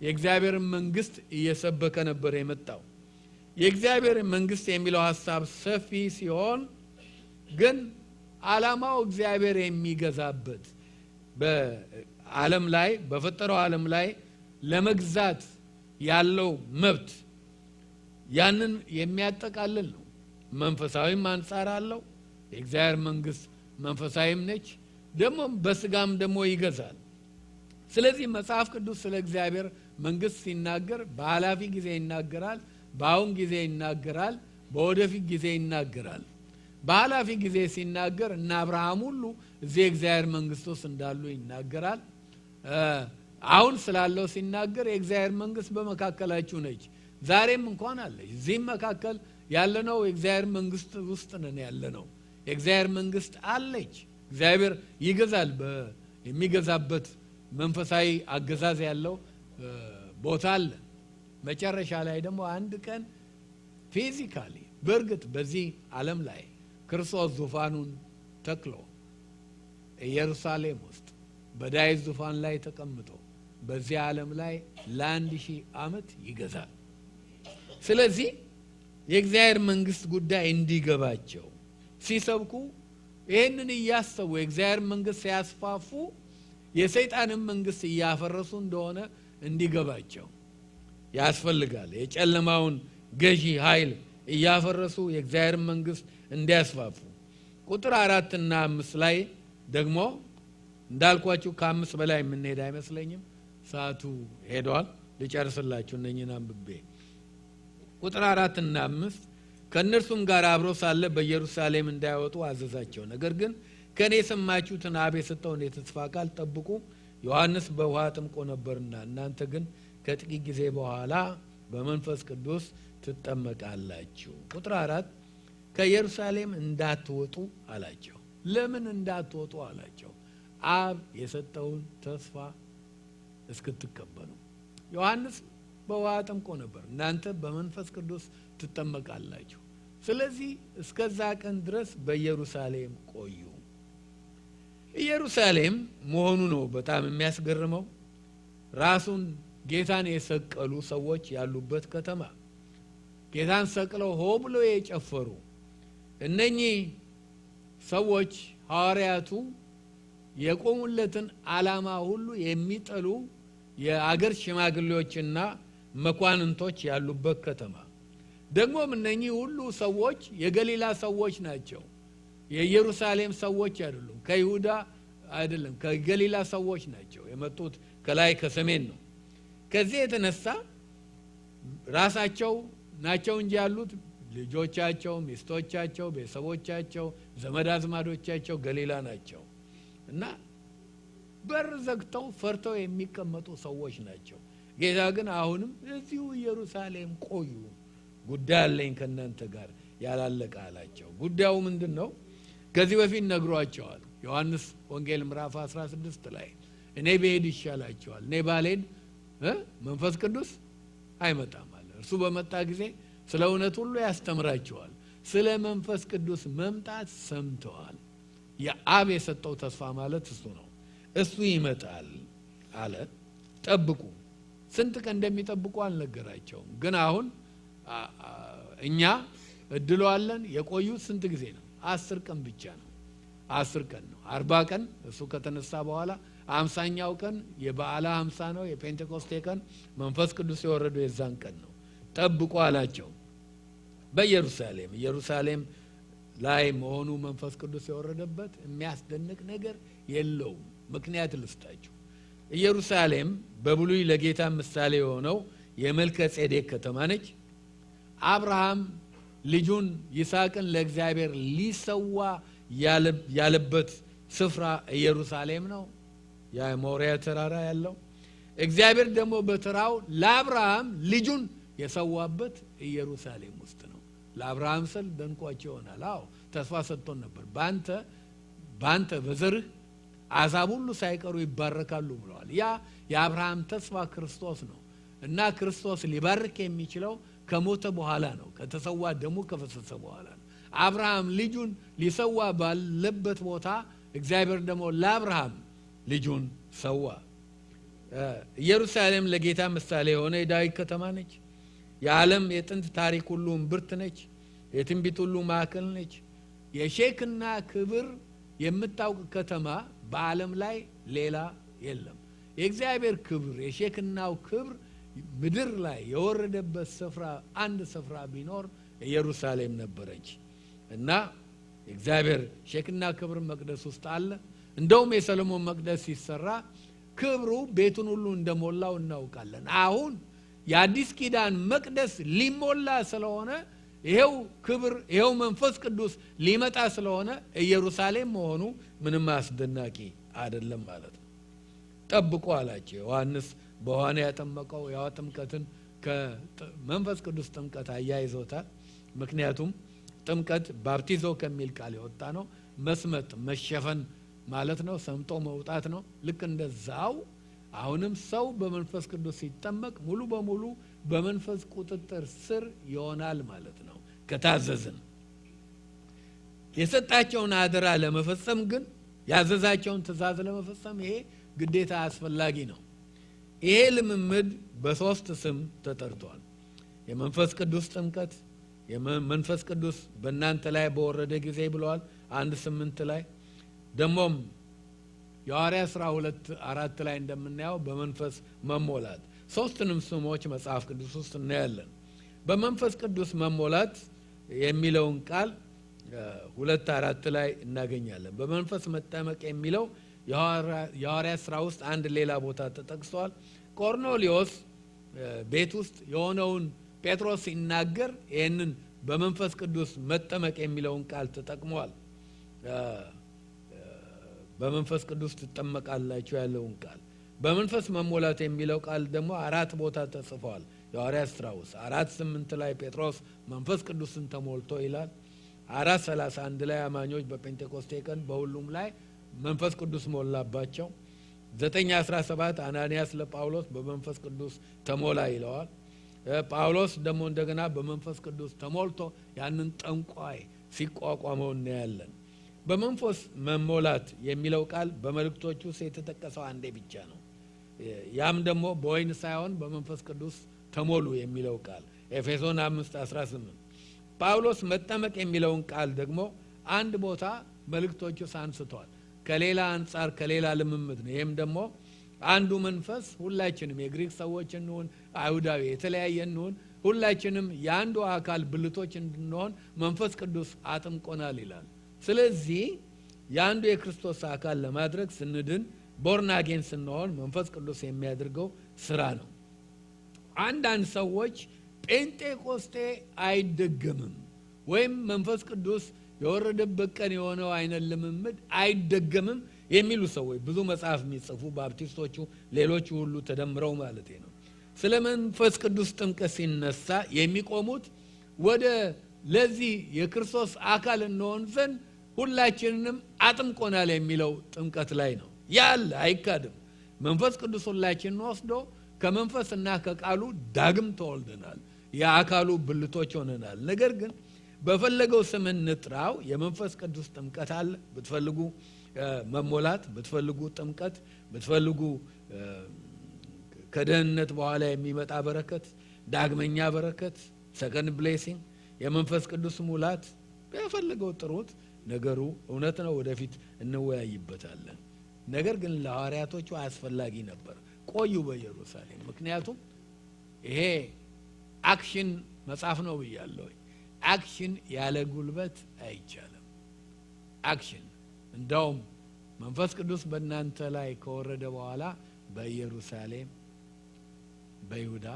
የእግዚአብሔር መንግስት እየሰበከ ነበር የመጣው። የእግዚአብሔር መንግስት የሚለው ሐሳብ ሰፊ ሲሆን ግን ዓላማው እግዚአብሔር የሚገዛበት በዓለም ላይ በፈጠረው ዓለም ላይ ለመግዛት ያለው መብት ያንን የሚያጠቃልል ነው። መንፈሳዊም አንጻር አለው። የእግዚአብሔር መንግስት መንፈሳዊም ነች፣ ደግሞ በስጋም ደግሞ ይገዛል። ስለዚህ መጽሐፍ ቅዱስ ስለ እግዚአብሔር መንግስት ሲናገር በኃላፊ ጊዜ ይናገራል፣ በአሁን ጊዜ ይናገራል፣ በወደፊት ጊዜ ይናገራል። በኃላፊ ጊዜ ሲናገር እና አብርሃም ሁሉ እዚህ የእግዚአብሔር መንግስት ውስጥ እንዳሉ ይናገራል። አሁን ስላለው ሲናገር የእግዚአብሔር መንግስት በመካከላችሁ ነች፣ ዛሬም እንኳን አለች። እዚህም መካከል ያለነው የእግዚአብሔር መንግስት ውስጥ ነን ያለነው። የእግዚአብሔር መንግስት አለች። እግዚአብሔር ይገዛል። የሚገዛበት መንፈሳዊ አገዛዝ ያለው ቦታ አለ። መጨረሻ ላይ ደግሞ አንድ ቀን ፊዚካሊ በእርግጥ በዚህ ዓለም ላይ ክርስቶስ ዙፋኑን ተክሎ ኢየሩሳሌም ውስጥ በዳዊት ዙፋን ላይ ተቀምጦ በዚህ ዓለም ላይ ለ1000 ዓመት ይገዛል። ስለዚህ የእግዚአብሔር መንግስት ጉዳይ እንዲገባቸው ሲሰብኩ ይህንን እያሰቡ የእግዚአብሔር መንግስት ሲያስፋፉ የሰይጣንን መንግስት እያፈረሱ እንደሆነ እንዲገባቸው ያስፈልጋል። የጨለማውን ገዢ ኃይል እያፈረሱ የእግዚአብሔር መንግስት እንዲያስፋፉ ቁጥር 4 እና 5 ላይ ደግሞ እንዳልኳችሁ ከ5 በላይ የምንሄድ አይመስለኝም፣ ሰዓቱ ሄዷል። ልጨርስላችሁ እነኝን አንብቤ ቁጥር 4 እና 5 ከእነርሱም ጋር አብሮ ሳለ በኢየሩሳሌም እንዳይወጡ አዘዛቸው። ነገር ግን ከኔ የሰማችሁትን አብ የሰጠውን የተስፋ ቃል ጠብቁ። ዮሐንስ በውሃ አጥምቆ ነበርና እናንተ ግን ከጥቂት ጊዜ በኋላ በመንፈስ ቅዱስ ትጠመቃላችሁ። ቁጥር 4 ከኢየሩሳሌም እንዳትወጡ አላቸው። ለምን እንዳትወጡ አላቸው? አብ የሰጠውን ተስፋ እስክትቀበሉ። ዮሐንስ በውሃ አጥምቆ ነበር፣ እናንተ በመንፈስ ቅዱስ ትጠመቃላችሁ። ስለዚህ እስከዛ ቀን ድረስ በኢየሩሳሌም ቆዩ። ኢየሩሳሌም መሆኑ ነው በጣም የሚያስገርመው። ራሱን ጌታን የሰቀሉ ሰዎች ያሉበት ከተማ፣ ጌታን ሰቅለው ሆ ብሎ የጨፈሩ እነኚህ ሰዎች ሐዋርያቱ የቆሙለትን ዓላማ ሁሉ የሚጠሉ የአገር ሽማግሌዎችና መኳንንቶች ያሉበት ከተማ። ደግሞም እነኚህ ሁሉ ሰዎች የገሊላ ሰዎች ናቸው፣ የኢየሩሳሌም ሰዎች አይደሉም፣ ከይሁዳ አይደለም፣ ከገሊላ ሰዎች ናቸው። የመጡት ከላይ ከሰሜን ነው። ከዚህ የተነሳ ራሳቸው ናቸው እንጂ ያሉት ልጆቻቸው፣ ሚስቶቻቸው፣ ቤተሰቦቻቸው፣ ዘመድ አዝማዶቻቸው ገሊላ ናቸው እና በር ዘግተው ፈርተው የሚቀመጡ ሰዎች ናቸው። ጌታ ግን አሁንም እዚሁ ኢየሩሳሌም ቆዩ፣ ጉዳይ አለኝ ከእናንተ ጋር ያላለቀ አላቸው። ጉዳዩ ምንድን ነው? ከዚህ በፊት ነግሯቸዋል። ዮሐንስ ወንጌል ምዕራፍ 16 ላይ እኔ ብሄድ ይሻላቸዋል፣ እኔ ባልሄድ መንፈስ ቅዱስ አይመጣም አለ። እርሱ በመጣ ጊዜ ስለ እውነት ሁሉ ያስተምራቸዋል። ስለ መንፈስ ቅዱስ መምጣት ሰምተዋል። የአብ የሰጠው ተስፋ ማለት እሱ ነው። እሱ ይመጣል አለ። ጠብቁ። ስንት ቀን እንደሚጠብቁ አልነገራቸውም። ግን አሁን እኛ እድሉ አለን። የቆዩት ስንት ጊዜ ነው? 10 ቀን ብቻ ነው። 10 ቀን ነው። 40 ቀን እሱ ከተነሳ በኋላ 50ኛው ቀን የበዓለ 50 ነው፣ የፔንቴኮስቴ ቀን መንፈስ ቅዱስ የወረደው የዛን ቀን ነው። ጠብቁ አላቸው። በኢየሩሳሌም ኢየሩሳሌም ላይ መሆኑ መንፈስ ቅዱስ የወረደበት የሚያስደንቅ ነገር የለውም። ምክንያት ልስጣችሁ። ኢየሩሳሌም በብሉይ ለጌታ ምሳሌ የሆነው የመልከ ጼዴቅ ከተማ ነች። አብርሃም ልጁን ይስሐቅን ለእግዚአብሔር ሊሰዋ ያለበት ስፍራ ኢየሩሳሌም ነው፣ ያ ሞሪያ ተራራ ያለው። እግዚአብሔር ደግሞ በተራው ለአብርሃም ልጁን የሰዋበት ኢየሩሳሌም ውስጥ ነው። ለአብርሃም ስል ደንቋቸው ይሆናል። አዎ ተስፋ ሰጥቶን ነበር። ባንተ በዘርህ አሕዛብ ሁሉ ሳይቀሩ ይባረካሉ ብለዋል። ያ የአብርሃም ተስፋ ክርስቶስ ነው እና ክርስቶስ ሊባርክ የሚችለው ከሞተ በኋላ ነው፣ ከተሰዋ ደሙ ከፈሰሰ በኋላ ነው። አብርሃም ልጁን ሊሰዋ ባለበት ቦታ እግዚአብሔር ደግሞ ለአብርሃም ልጁን ሰዋ። ኢየሩሳሌም ለጌታ ምሳሌ የሆነ የዳዊት ከተማ ነች። የዓለም የጥንት ታሪክ ሁሉ እምብርት ነች። የትንቢት ሁሉ ማዕከል ነች። የሼክና ክብር የምታውቅ ከተማ በዓለም ላይ ሌላ የለም። የእግዚአብሔር ክብር የሼክናው ክብር ምድር ላይ የወረደበት ስፍራ አንድ ስፍራ ቢኖር ኢየሩሳሌም ነበረች እና እግዚአብሔር ሼክና ክብር መቅደስ ውስጥ አለ። እንደውም የሰሎሞን መቅደስ ሲሰራ ክብሩ ቤቱን ሁሉ እንደሞላው እናውቃለን። አሁን የአዲስ ኪዳን መቅደስ ሊሞላ ስለሆነ ይሄው ክብር ይሄው መንፈስ ቅዱስ ሊመጣ ስለሆነ ኢየሩሳሌም መሆኑ ምንም አስደናቂ አይደለም ማለት ነው። ጠብቁ አላቸው። ዮሐንስ በውሃ ያጠመቀው ያው ጥምቀትን ከመንፈስ ቅዱስ ጥምቀት አያይዞታል። ምክንያቱም ጥምቀት ባፕቲዞ ከሚል ቃል የወጣ ነው። መስመጥ መሸፈን ማለት ነው፣ ሰምጦ መውጣት ነው። ልክ እንደዛው አሁንም ሰው በመንፈስ ቅዱስ ሲጠመቅ ሙሉ በሙሉ በመንፈስ ቁጥጥር ስር ይሆናል ማለት ነው ከታዘዝን። የሰጣቸውን አደራ ለመፈጸም ግን ያዘዛቸውን ትእዛዝ ለመፈጸም ይሄ ግዴታ አስፈላጊ ነው። ይሄ ልምምድ በሶስት ስም ተጠርቷል። የመንፈስ ቅዱስ ጥምቀት፣ የመንፈስ ቅዱስ በእናንተ ላይ በወረደ ጊዜ ብለዋል 1:8 ላይ። ደሞም የሐዋርያት ሥራ 2:4 ላይ እንደምናየው በመንፈስ መሞላት። ሶስቱንም ስሞች መጽሐፍ ቅዱስ ውስጥ እናያለን። በመንፈስ ቅዱስ መሞላት የሚለውን ቃል 2:4 ላይ እናገኛለን። በመንፈስ መጠመቅ የሚለው የሐዋርያት ሥራ ውስጥ አንድ ሌላ ቦታ ተጠቅሷል። ቆርኔሌዎስ ቤት ውስጥ የሆነውን ጴጥሮስ ሲናገር ይህንን በመንፈስ ቅዱስ መጠመቅ የሚለውን ቃል ተጠቅሟል። በመንፈስ ቅዱስ ትጠመቃላችሁ ያለውን ቃል። በመንፈስ መሞላት የሚለው ቃል ደግሞ 4 ቦታ ተጽፏል የሐዋርያት ሥራ ውስጥ። 4:8 ላይ ጴጥሮስ መንፈስ ቅዱስን ተሞልቶ ይላል። 4:31 ላይ አማኞች በጴንጤቆስቴ ቀን በሁሉም ላይ መንፈስ ቅዱስ ሞላባቸው። 9:17 አናንያስ ለጳውሎስ በመንፈስ ቅዱስ ተሞላ ይለዋል። ጳውሎስ ደግሞ እንደገና በመንፈስ ቅዱስ ተሞልቶ ያንን ጠንቋይ ሲቋቋመው እናያለን። በመንፈስ መሞላት የሚለው ቃል በመልእክቶቹ ውስጥ የተጠቀሰው አንዴ ብቻ ነው። ያም ደግሞ በወይን ሳይሆን በመንፈስ ቅዱስ ተሞሉ የሚለው ቃል ኤፌሶን 5:18። ጳውሎስ መጠመቅ የሚለውን ቃል ደግሞ አንድ ቦታ መልእክቶቹ አንስቷል። ከሌላ አንጻር ከሌላ ልምምድ ነው። ይህም ደግሞ አንዱ መንፈስ ሁላችንም የግሪክ ሰዎች እንሁን አይሁዳዊ የተለያየ እንሁን ሁላችንም የአንዱ አካል ብልቶች እንድንሆን መንፈስ ቅዱስ አጥምቆናል ይላል። ስለዚህ የአንዱ የክርስቶስ አካል ለማድረግ ስንድን ቦርን አጌን ስንሆን መንፈስ ቅዱስ የሚያደርገው ስራ ነው። አንዳንድ ሰዎች ጴንጤቆስቴ አይደገምም ወይም መንፈስ ቅዱስ የወረደበት ቀን የሆነው አይነት ልምምድ አይደገምም የሚሉ ሰዎች ብዙ መጽሐፍ የሚጽፉ ባፕቲስቶቹ ሌሎቹ ሁሉ ተደምረው ማለት ነው። ስለ መንፈስ ቅዱስ ጥምቀት ሲነሳ የሚቆሙት ወደ ለዚህ የክርስቶስ አካል እንሆን ዘንድ ሁላችንንም አጥምቆናል የሚለው ጥምቀት ላይ ነው። ያለ አይካድም። መንፈስ ቅዱስ ሁላችንን ወስዶ ከመንፈስና ከቃሉ ዳግም ተወልደናል፣ የአካሉ ብልቶች ሆነናል። ነገር ግን በፈለገው ስም እንጥራው የመንፈስ ቅዱስ ጥምቀት አለ። ብትፈልጉ መሞላት፣ ብትፈልጉ ጥምቀት፣ ብትፈልጉ ከደህንነት በኋላ የሚመጣ በረከት፣ ዳግመኛ በረከት፣ ሰከንድ ብሌሲንግ፣ የመንፈስ ቅዱስ ሙላት፣ በፈለገው ጥሩት። ነገሩ እውነት ነው፣ ወደፊት እንወያይበታለን። ነገር ግን ለሐዋርያቶቹ አስፈላጊ ነበር ቆዩ በኢየሩሳሌም። ምክንያቱም ይሄ አክሽን መጽሐፍ ነው ብያለሁ። አክሽን ያለ ጉልበት አይቻልም። አክሽን እንደውም መንፈስ ቅዱስ በእናንተ ላይ ከወረደ በኋላ በኢየሩሳሌም፣ በይሁዳ፣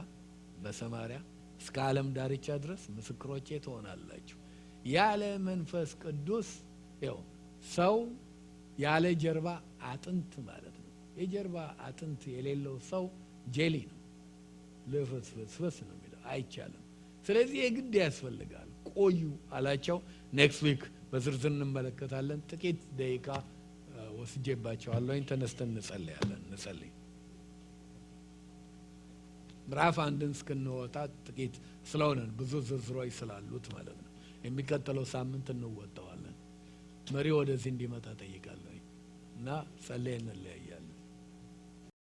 በሰማሪያ እስከ ዓለም ዳርቻ ድረስ ምስክሮቼ ትሆናላችሁ። ያለ መንፈስ ቅዱስ ይኸው ሰው ያለ ጀርባ አጥንት ማለት ነው። የጀርባ አጥንት የሌለው ሰው ጄሊ ነው፣ ልፍስፍስ ነው የሚለው አይቻልም። ስለዚህ የግድ ያስፈልጋል። ቆዩ አላቸው። ኔክስት ዊክ በዝርዝር እንመለከታለን። ጥቂት ደቂቃ ወስጄባቸዋለሁ። ተነስተን እንጸልያለን። እንጸልይ። ምዕራፍ 1 እስክንወጣ ጥቂት ስለሆነን ብዙ ዝርዝሮች ስላሉት ማለት ነው። የሚቀጥለው ሳምንት እንወጣዋለን። መሪ ወደዚህ እንዲመጣ ጠይቃለሁ እና ጸልየን እንለያያለን።